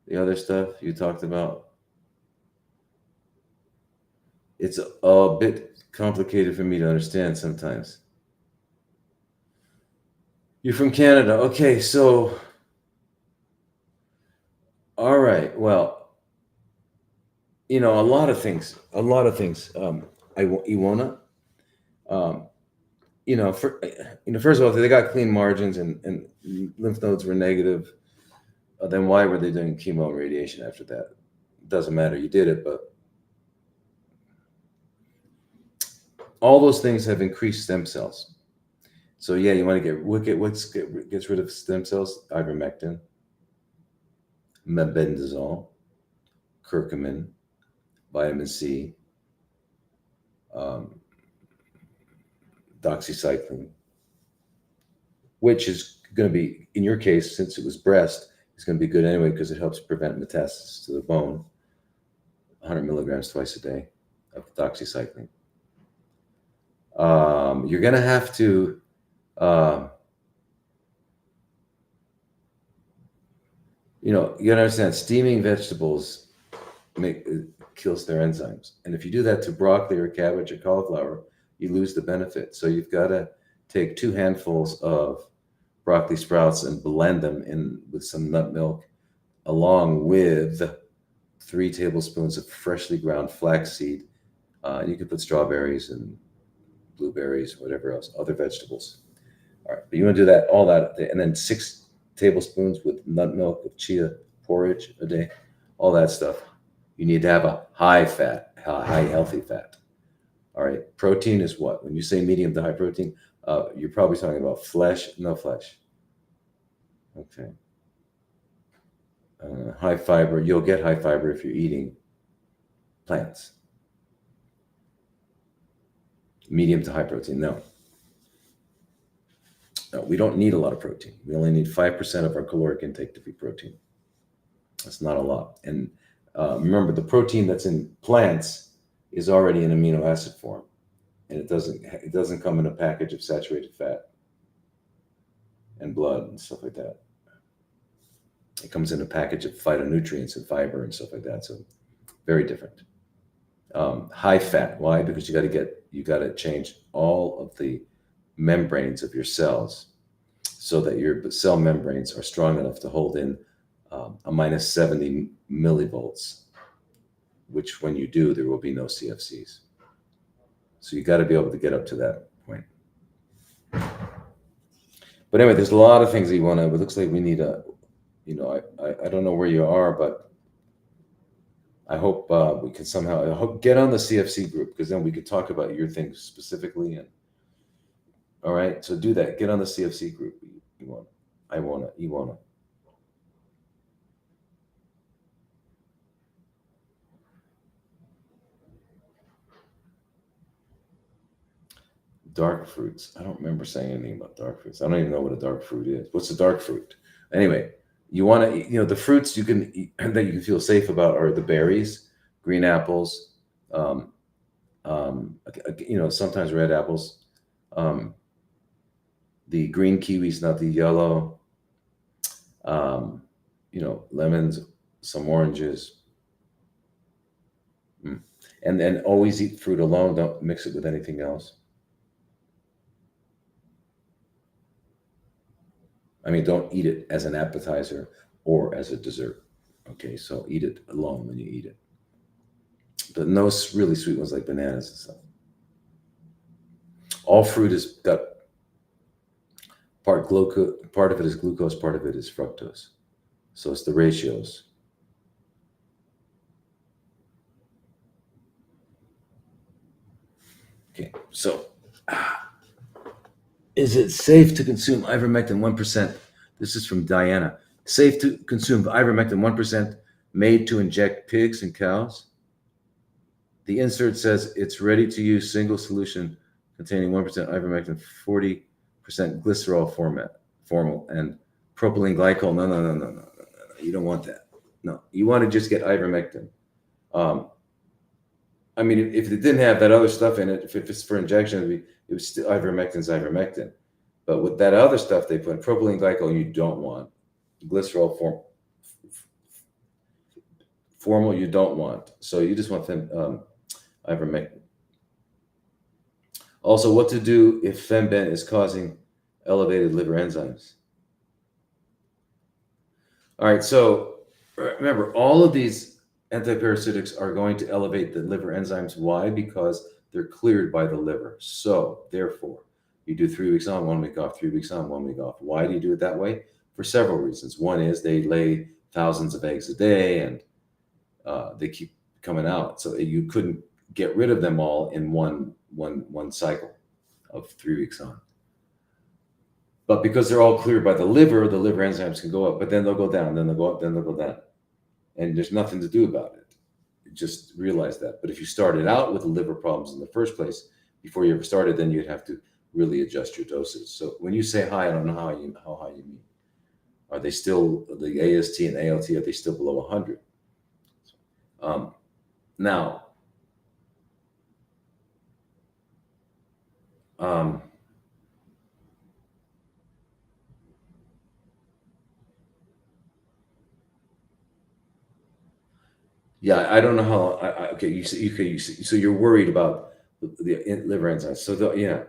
the other stuff you talked about. It's a bit complicated for me to understand sometimes. You're from Canada. Okay, so, all right, well, a lot of things. Iwona, first of all, if they got clean margins and lymph nodes were negative, then why were they doing chemo and radiation after that? It doesn't matter. You did it, but all those things have increased stem cells. So yeah, you want to what gets rid of stem cells? Ivermectin, mebendazole, curcumin, vitamin C, doxycycline, which is going to be, in your case, since it was breast, it's going to be good anyway because it helps prevent metastasis to the bone. 100 milligrams twice a day of doxycycline. You're going to have to you got to understand, steaming vegetables kills their enzymes. And if you do that to broccoli or cabbage or cauliflower, you lose the benefit. So you've got to take 2 handfuls of broccoli sprouts and blend them in with some nut milk, along with 3 tablespoons of freshly ground flaxseed. You can put strawberries and blueberries, whatever else, other vegetables. All right, but you want to do that, all that, and then 6 tablespoons with nut milk with chia porridge a day, all that stuff. You need to have a high healthy fat. All right, protein is what? When you say medium to high protein, you're probably talking about flesh, no flesh. Okay. High fiber, you'll get high fiber if you're eating plants. Medium to high protein, no. No, we don't need a lot of protein. We only need 5% of our caloric intake to be protein. That's not a lot. And remember, the protein that's in plants is already in amino acid form, and it doesn't come in a package of saturated fat and blood and stuff like that. It comes in a package of phytonutrients and fiber and stuff like that. So very different. High fat. Why? Because you got to change all of the membranes of your cells so that your cell membranes are strong enough to hold in a minus 70 millivolts, which when you do, there will be no CFCs. So you got to be able to get up to that point. But anyway, there's a lot of things that you want to, it looks like we need I don't know where you are, but I hope we can somehow, get on the CFC group, because then we could talk about your things specifically. And all right, so do that. Get on the CFC group. You want to. Dark fruits. I don't remember saying anything about dark fruits. I don't even know what a dark fruit is. What's a dark fruit? Anyway, you want to, the fruits you can eat, that you can feel safe about are the berries, green apples, sometimes red apples, the green kiwis, not the yellow, lemons, some oranges. And then always eat fruit alone. Don't mix it with anything else. I mean, don't eat it as an appetizer or as a dessert. Okay, so eat it alone when you eat it. But no really sweet ones like bananas and stuff. All fruit has got part of it is glucose, part of it is fructose. So it's the ratios. Okay, so is it safe to consume ivermectin 1%? This is from Diana. Safe to consume ivermectin 1% made to inject pigs and cows? The insert says it's ready to use single solution containing 1% ivermectin, 40% glycerol formal, and propylene glycol. No. You don't want that. No, you want to just get ivermectin. I mean, if it didn't have that other stuff in it, if it's for injection, it was still ivermectin's ivermectin. But with that other stuff they put, propylene glycol, you don't want. Glycerol formal, you don't want. So you just want ivermectin. Also, what to do if Femben is causing elevated liver enzymes? All right, so remember, all of these antiparasitics are going to elevate the liver enzymes. Why? Because they're cleared by the liver. So therefore, you do 3 weeks on, 1 week off, 3 weeks on, 1 week off. Why do you do it that way? For several reasons. One is they lay thousands of eggs a day, and they keep coming out. So you couldn't get rid of them all in one cycle of 3 weeks on. But because they're all cleared by the liver enzymes can go up, but then they'll go down, then they'll go up, then they'll go down. And there's nothing to do about it. You just realize that. But if you started out with the liver problems in the first place, before you ever started, then you'd have to really adjust your doses. So when you say high, I don't know how high you mean. Are they still, the AST and ALT, are they still below 100? Now, yeah, I don't know how. Okay, you see, so you're worried about the liver enzymes. So yeah,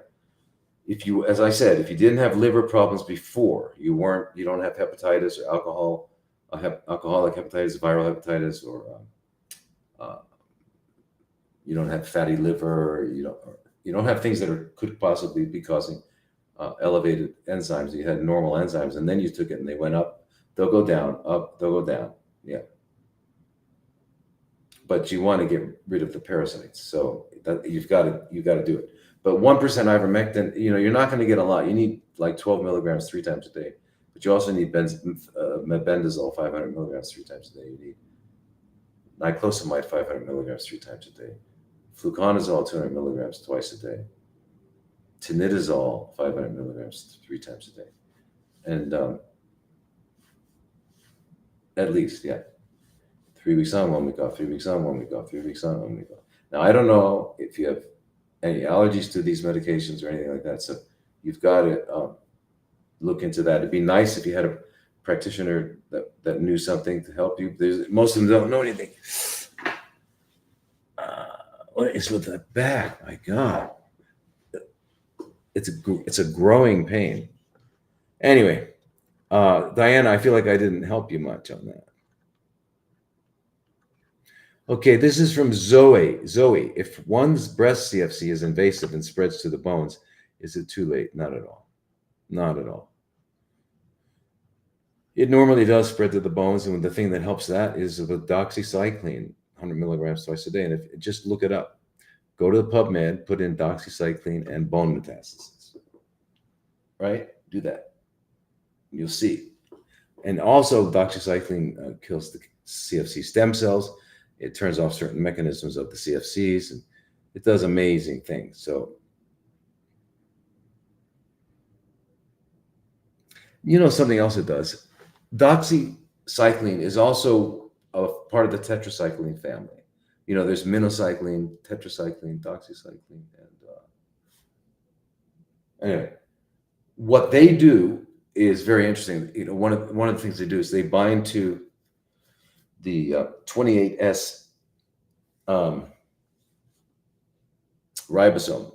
as I said, if you didn't have liver problems before, you don't have hepatitis or alcoholic hepatitis, viral hepatitis, or you don't have fatty liver, you don't have things that could possibly be causing elevated enzymes. You had normal enzymes, and then you took it and they went up. They'll go down, up. They'll go down. Yeah. But you want to get rid of the parasites, so that you've got to do it. But 1% ivermectin, you're not going to get a lot. You need like 12 milligrams 3 times a day, but you also need mebendazole 500 milligrams 3 times a day. You need niclosamide 500 milligrams 3 times a day, fluconazole 200 milligrams twice a day. tinidazole, 500 milligrams 3 times a day. And at least, yeah. 3 weeks on, 1 week off, 3 weeks on, 1 week off, 3 weeks on, 1 week off. Now, I don't know if you have any allergies to these medications or anything like that. So you've got to look into that. It'd be nice if you had a practitioner that knew something to help you. Most of them don't know anything. What is with that back? My God. It's a growing pain. Anyway, Diana, I feel like I didn't help you much on that. Okay, this is from Zoe. Zoe, if one's breast CFC is invasive and spreads to the bones, is it too late? Not at all. Not at all. It normally does spread to the bones, and the thing that helps that is with doxycycline, 100 milligrams twice a day. And just look it up. Go to the PubMed, put in doxycycline and bone metastasis. Right? Do that. You'll see. And also, doxycycline kills the CFC stem cells. It turns off certain mechanisms of the CFCs, and it does amazing things. So, something else it does. Doxycycline is also a part of the tetracycline family. There's minocycline, tetracycline, doxycycline, and anyway, what they do is very interesting. One of the things they do is they bind to the 28S ribosome.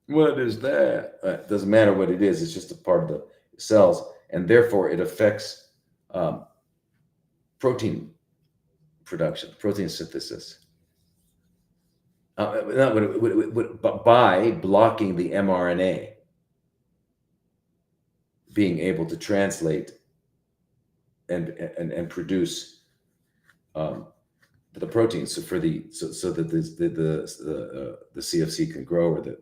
What is that? It doesn't matter what it is. It's just a part of the cells, and therefore it affects protein production, protein synthesis. By blocking the mRNA being able to translate and produce the proteins, so that the CFC can grow, or the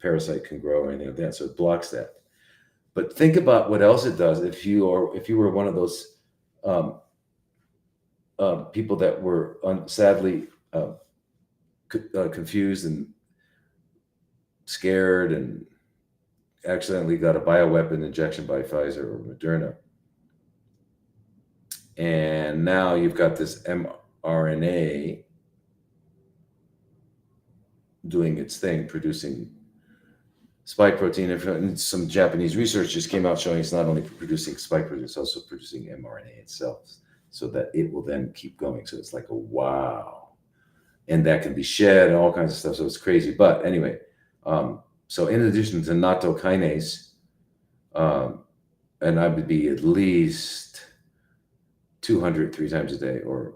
parasite can grow, or anything like that. So it blocks that. But think about what else it does. If you were one of those people that were sadly confused and scared and accidentally got a bioweapon injection by Pfizer or Moderna, and now you've got this mRNA doing its thing, producing spike protein. And some Japanese research just came out showing it's not only producing spike protein, it's also producing mRNA itself, so that it will then keep going. So it's like a wow. And that can be shed and all kinds of stuff. So it's crazy. But anyway, so in addition to natto kinase, and I would be at least 200 3 times a day, or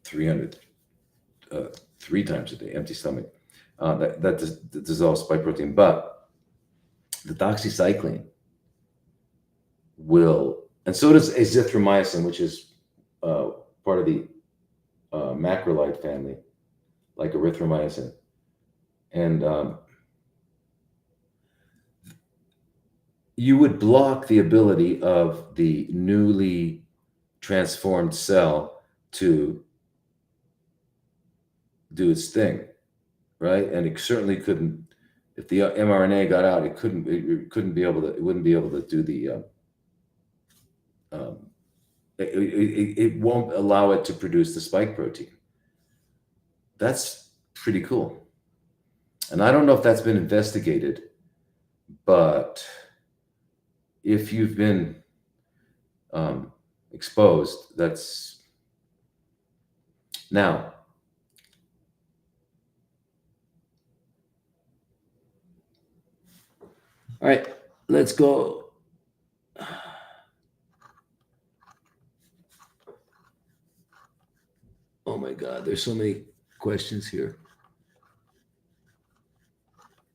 300 3 times a day, empty stomach. That dissolves spike protein. But the doxycycline will, and so does azithromycin, which is part of the macrolide family, like erythromycin. And you would block the ability of the newly transformed cell to do its thing, right? And it certainly couldn't, if the mRNA got out, it wouldn't be able to do the it won't allow it to produce the spike protein. That's pretty cool. And I don't know if that's been investigated, but if you've been exposed, that's now. All right, let's go. Oh my God, there's so many questions here.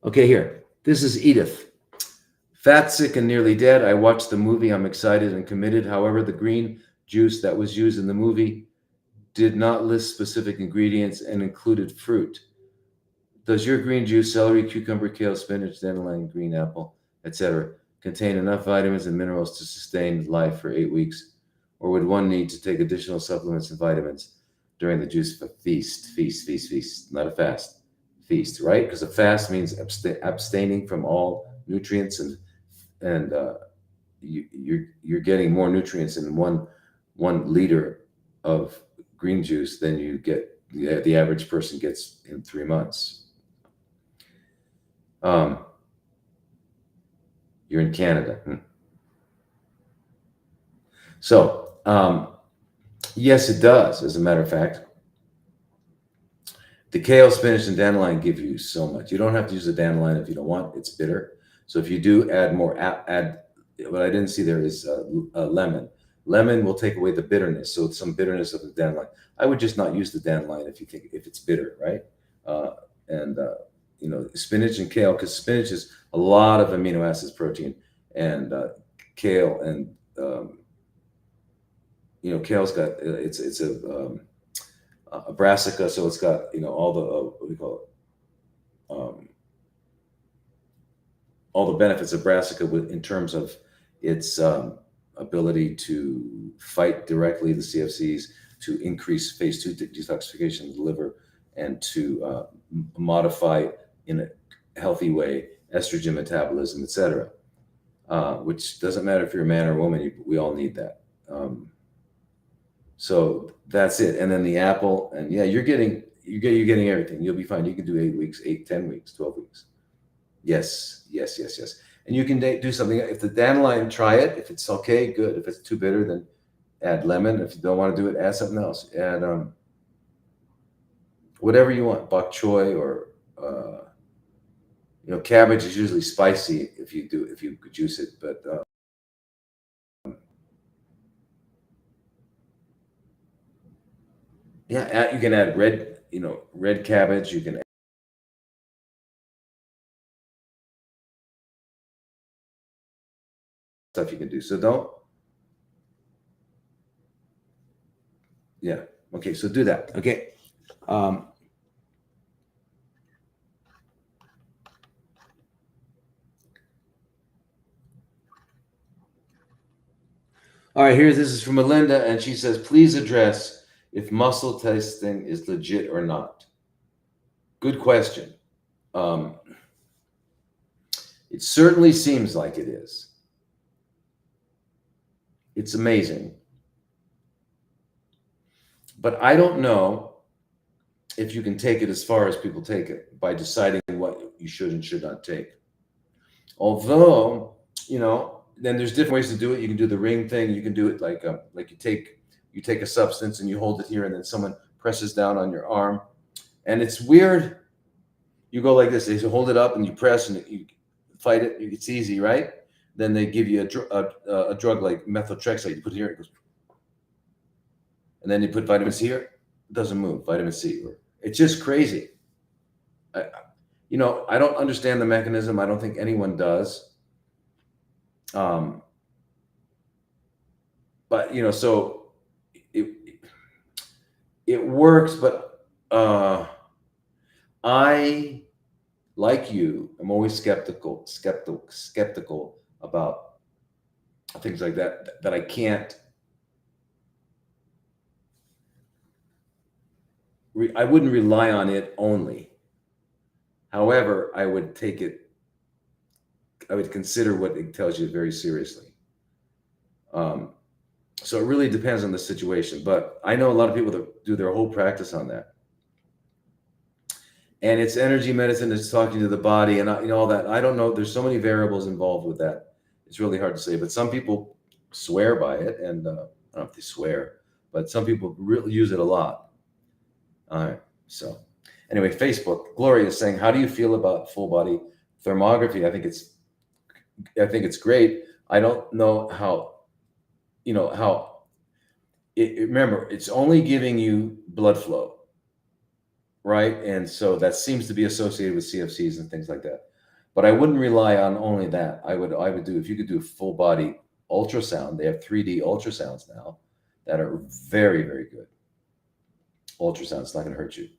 Okay, here. This is Edith. Fat, sick, and nearly dead. I watched the movie. I'm excited and committed. However, the green juice that was used in the movie did not list specific ingredients and included fruit. Does your green juice, celery, cucumber, kale, spinach, dandelion, green apple, etc., contain enough vitamins and minerals to sustain life for 8 weeks? Or would one need to take additional supplements and vitamins during the juice feast, not a fast, feast, right? Because a fast means abstaining from all nutrients, and you're getting more nutrients in one liter of green juice than you get the average person gets in 3 months. Um, you're in Canada. So, yes, it does. As a matter of fact, the kale, spinach, and dandelion give you so much. You don't have to use the dandelion if you don't want. It's bitter. So if you do add more, add. What I didn't see there is lemon. Lemon will take away the bitterness. So it's some bitterness of the dandelion. I would just not use the dandelion if it's bitter, right? And spinach and kale, because spinach is a lot of amino acids, protein, and kale and kale's got it's a brassica, so it's got all the what do you call it? All the benefits of brassica in terms of its ability to fight directly the CFCs, to increase phase 2 detoxification of the liver, and to modify in a healthy way estrogen metabolism, etc. Which doesn't matter if you're a man or a woman, we all need that. So that's it. And then the apple, and yeah, you're getting everything. You'll be fine. You can do 8 weeks, 8, 10 weeks, 12 weeks. Yes. And you can do something. If the dandelion, try it. If it's okay, good. If it's too bitter, then add lemon. If you don't want to do it, add something else. Add whatever you want, bok choy, or cabbage is usually spicy if you juice it, but yeah, you can add red cabbage. You can add stuff you can do. So don't, yeah. Okay, so do that. Okay. All right, this is from Melinda, and she says, please address if muscle testing is legit or not. Good question. It certainly seems like it is. It's amazing. But I don't know if you can take it as far as people take it by deciding what you should and should not take. Although, then there's different ways to do it. You can do the ring thing. You can do it like you take a substance and you hold it here, and then someone presses down on your arm, and it's weird. You go like this. They hold it up and you press and you fight it. It's easy, right? Then they give you a drug like methotrexate. You put it here, it goes, and then you put vitamin C here. It doesn't move. Vitamin C. It's just crazy. I don't understand the mechanism. I don't think anyone does. But so it works. But I, like you, I'm always skeptical about things like that. That I can't. I wouldn't rely on it only. However, I would take it. I would consider what it tells you very seriously. So it really depends on the situation. But I know a lot of people that do their whole practice on that. And it's energy medicine. It's talking to the body, and all that. I don't know. There's so many variables involved with that. It's really hard to say. But some people swear by it, and I don't know if they swear, but some people really use it a lot. All right. So anyway, Facebook. Gloria is saying, how do you feel about full body thermography? I think it's great. I don't know how. Remember, it's only giving you blood flow. Right. And so that seems to be associated with CFCs and things like that. But I wouldn't rely on only that. I would do, if you could do a full body ultrasound, they have 3D ultrasounds now that are very, very good. Ultrasound, it's not going to hurt you.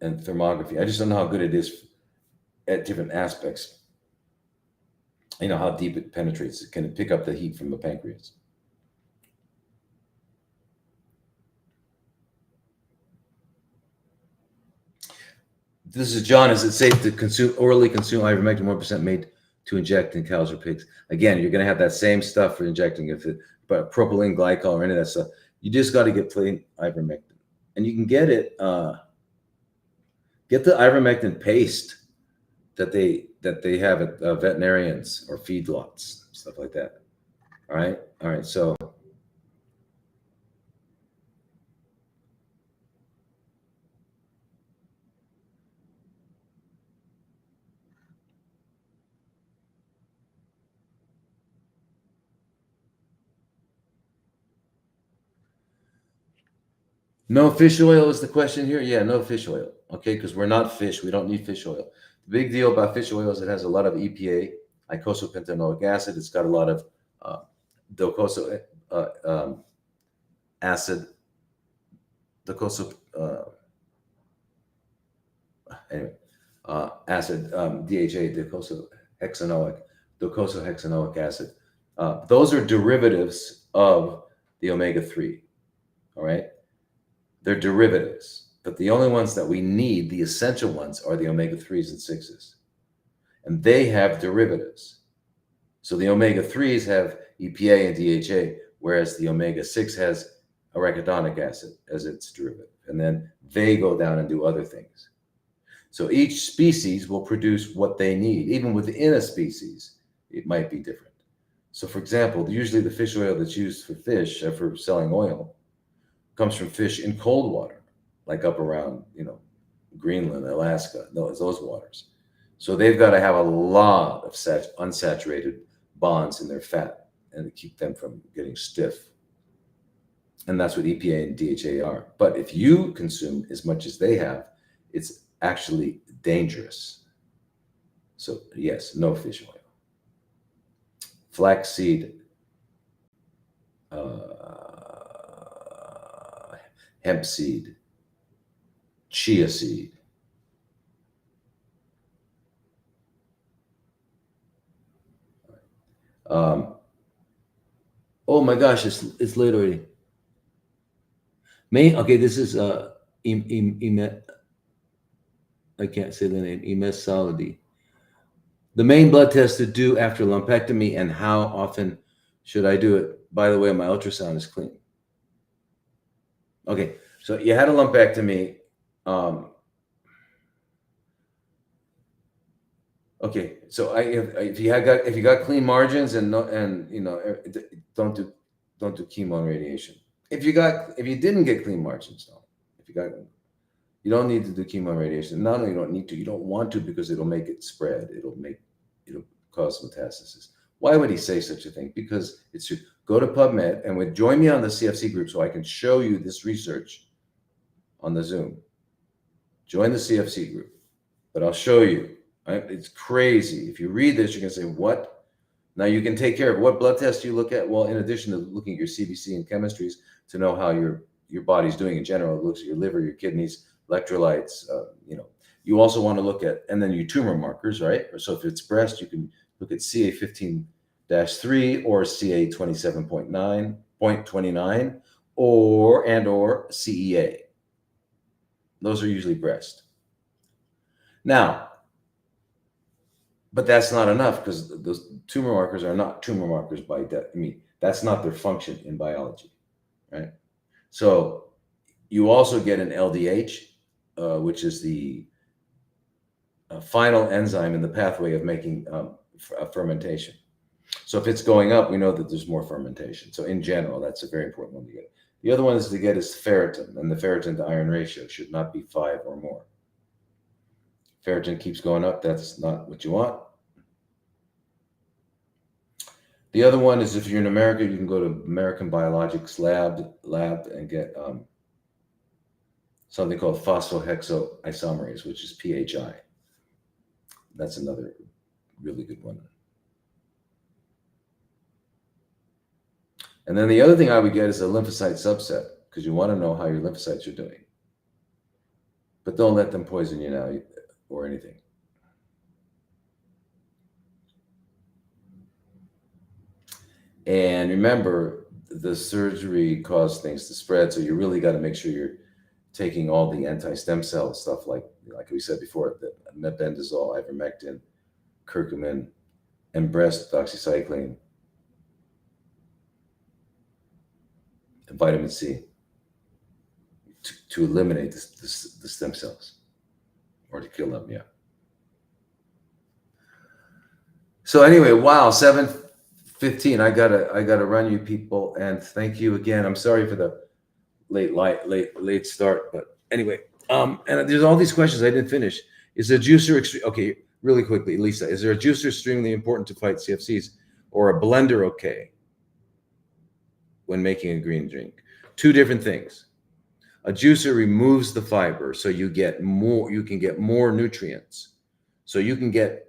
And thermography, I just don't know how good it is at different aspects. How deep it penetrates. Can it pick up the heat from the pancreas? This is John. Is it safe to orally consume ivermectin 1% made to inject in cows or pigs? Again, you're going to have that same stuff for injecting but propylene glycol or any of that stuff. You just got to get plain ivermectin, and you can get it. Get the ivermectin paste that they have at veterinarians or feedlots, stuff like that. All right. So no fish oil is the question here. Yeah, no fish oil. Okay, because we're not fish. We don't need fish oil. The big deal about fish oil is it has a lot of EPA, eicosapentaenoic acid. It's got a lot of docosahexaenoic acid, docosa, anyway, acid, DHA, docosahexaenoic acid. Those are derivatives of the omega-3. All right. They're derivatives, but the only ones that we need, the essential ones, are the omega-3s and 6s. And they have derivatives. So the omega-3s have EPA and DHA, whereas the omega-6 has arachidonic acid as its derivative. And then they go down and do other things. So each species will produce what they need. Even within a species, it might be different. So for example, usually the fish oil that's used for fish, for selling oil, comes from fish in cold water, like up around, Greenland, Alaska, those waters. So they've got to have a lot of unsaturated bonds in their fat and to keep them from getting stiff. And that's what EPA and DHA are. But if you consume as much as they have, it's actually dangerous. So yes, no fish oil. Flaxseed, hemp seed, chia seed. Oh my gosh, it's late already. Okay, this is I can't say the name. Imes Saladi. The main blood test to do after lumpectomy, and how often should I do it? By the way, my ultrasound is clean. Okay, so you had a lumpectomy. Okay, so if you got clean margins and don't do chemo and radiation. If you didn't get clean margins, though, you don't need to do chemo and radiation. Not only you don't need to, you don't want to, because it'll make it spread. It'll cause metastasis. Why would he say such a thing? Because it's true. Go to PubMed and join me on the CFC group so I can show you this research on the Zoom. Join the CFC group, but I'll show you. It's crazy. If you read this, you're going to say, what? Now you can take care of what blood test you look at. Well, in addition to looking at your CBC and chemistries to know how your body's doing in general, it looks at your liver, your kidneys, electrolytes. You also want to look at, and then your tumor markers, right? So if it's breast, you can look at CA15-3 or CA27.29 or CEA. Those are usually breast. Now, but that's not enough, because those tumor markers are not tumor markers by that's not their function in biology, right? So you also get an LDH, which is the final enzyme in the pathway of making fermentation. So if it's going up, we know that there's more fermentation. So in general, that's a very important one to get. The other one is ferritin, and the ferritin to iron ratio should not be 5 or more. Ferritin keeps going up. That's not what you want. The other one is, if you're in America, you can go to American Biologics Lab and get something called phosphohexoisomerase, which is PHI. That's another really good one. And then the other thing I would get is a lymphocyte subset, because you want to know how your lymphocytes are doing. But don't let them poison you now or anything. And remember, the surgery caused things to spread, so you really got to make sure taking all the anti-stem cell stuff like we said before, the mebendazole, ivermectin, curcumin, and breast doxycycline, and vitamin C to eliminate the stem cells or to kill them. Yeah. So anyway, wow, 7:15. I gotta run, you people, and thank you again. I'm sorry for the late start, but anyway, and there's all these questions I didn't finish. Is a juicer okay? Really quickly, Lisa, is there a juicer extremely important to fight CFCs, or a blender okay when making a green drink? Two different things. A juicer removes the fiber, so you get more. You can get more nutrients, so you can get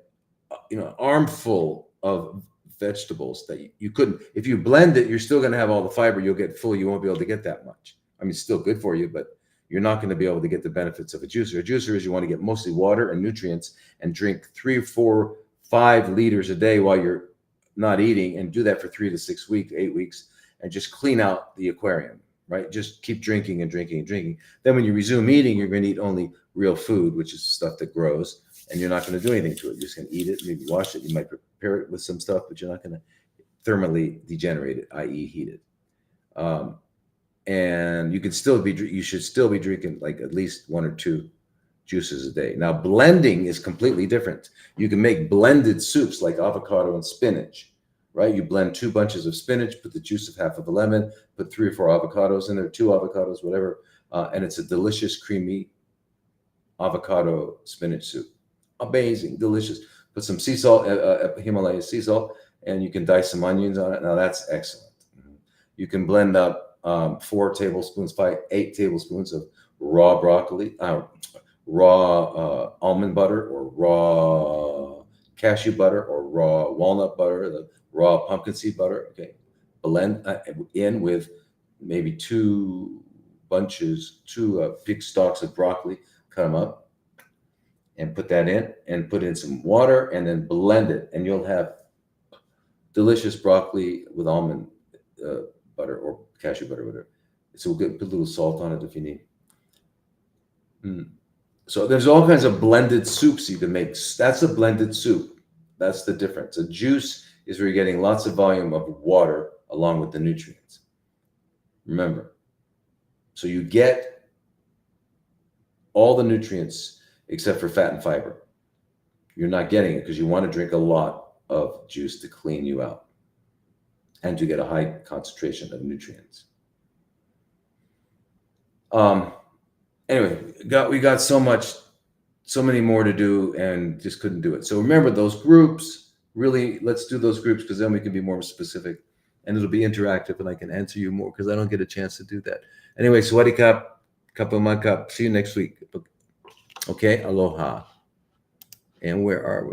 an armful of vegetables that you couldn't. If you blend it, you're still going to have all the fiber. You'll get full. You won't be able to get that much. I mean, it's still good for you, but you're not going to be able to get the benefits of a juicer. A juicer is you want to get mostly water and nutrients and drink 3, 4, 5 liters a day while you're not eating, and do that for 3 to 6 weeks, 8 weeks, and just clean out the aquarium, right? Just keep drinking and drinking and drinking. Then when you resume eating, you're going to eat only real food, which is stuff that grows, and you're not going to do anything to it. You're just going to eat it, maybe wash it. You might prepare it with some stuff, but you're not going to thermally degenerate it, i.e. heat it. And you should still be drinking like at least 1 or 2 juices a day. Now, blending is completely different. You can make blended soups like avocado and spinach, right? You blend 2 bunches of spinach, put the juice of half of a lemon, put 3 or 4 avocados in there, 2 avocados, whatever, and it's a delicious, creamy avocado spinach soup. Amazing, delicious. Put some sea salt, Himalaya sea salt, and you can dice some onions on it. Now that's excellent. You can blend up 4 tablespoons, 8 tablespoons of raw broccoli, raw almond butter, or raw cashew butter, or raw walnut butter, the raw pumpkin seed butter. Okay, blend in with maybe 2 big stalks of broccoli. Cut them up and put that in, and put in some water, and then blend it, and you'll have delicious broccoli with almond butter or cashew butter, whatever. So we'll put a little salt on it if you need. So there's all kinds of blended soups you can make. That's a blended soup. That's the difference. A juice is where you're getting lots of volume of water along with the nutrients. Remember. So you get all the nutrients except for fat and fiber. You're not getting it because you want to drink a lot of juice to clean you out and to get a high concentration of nutrients. Anyway, we got so many more to do, and just couldn't do it. So remember those groups. Really, let's do those groups, because then we can be more specific, and it'll be interactive, and I can answer you more, because I don't get a chance to do that. Anyway, Sawadi Cup, Cup of my cup. See you next week. Okay, aloha. And where are we?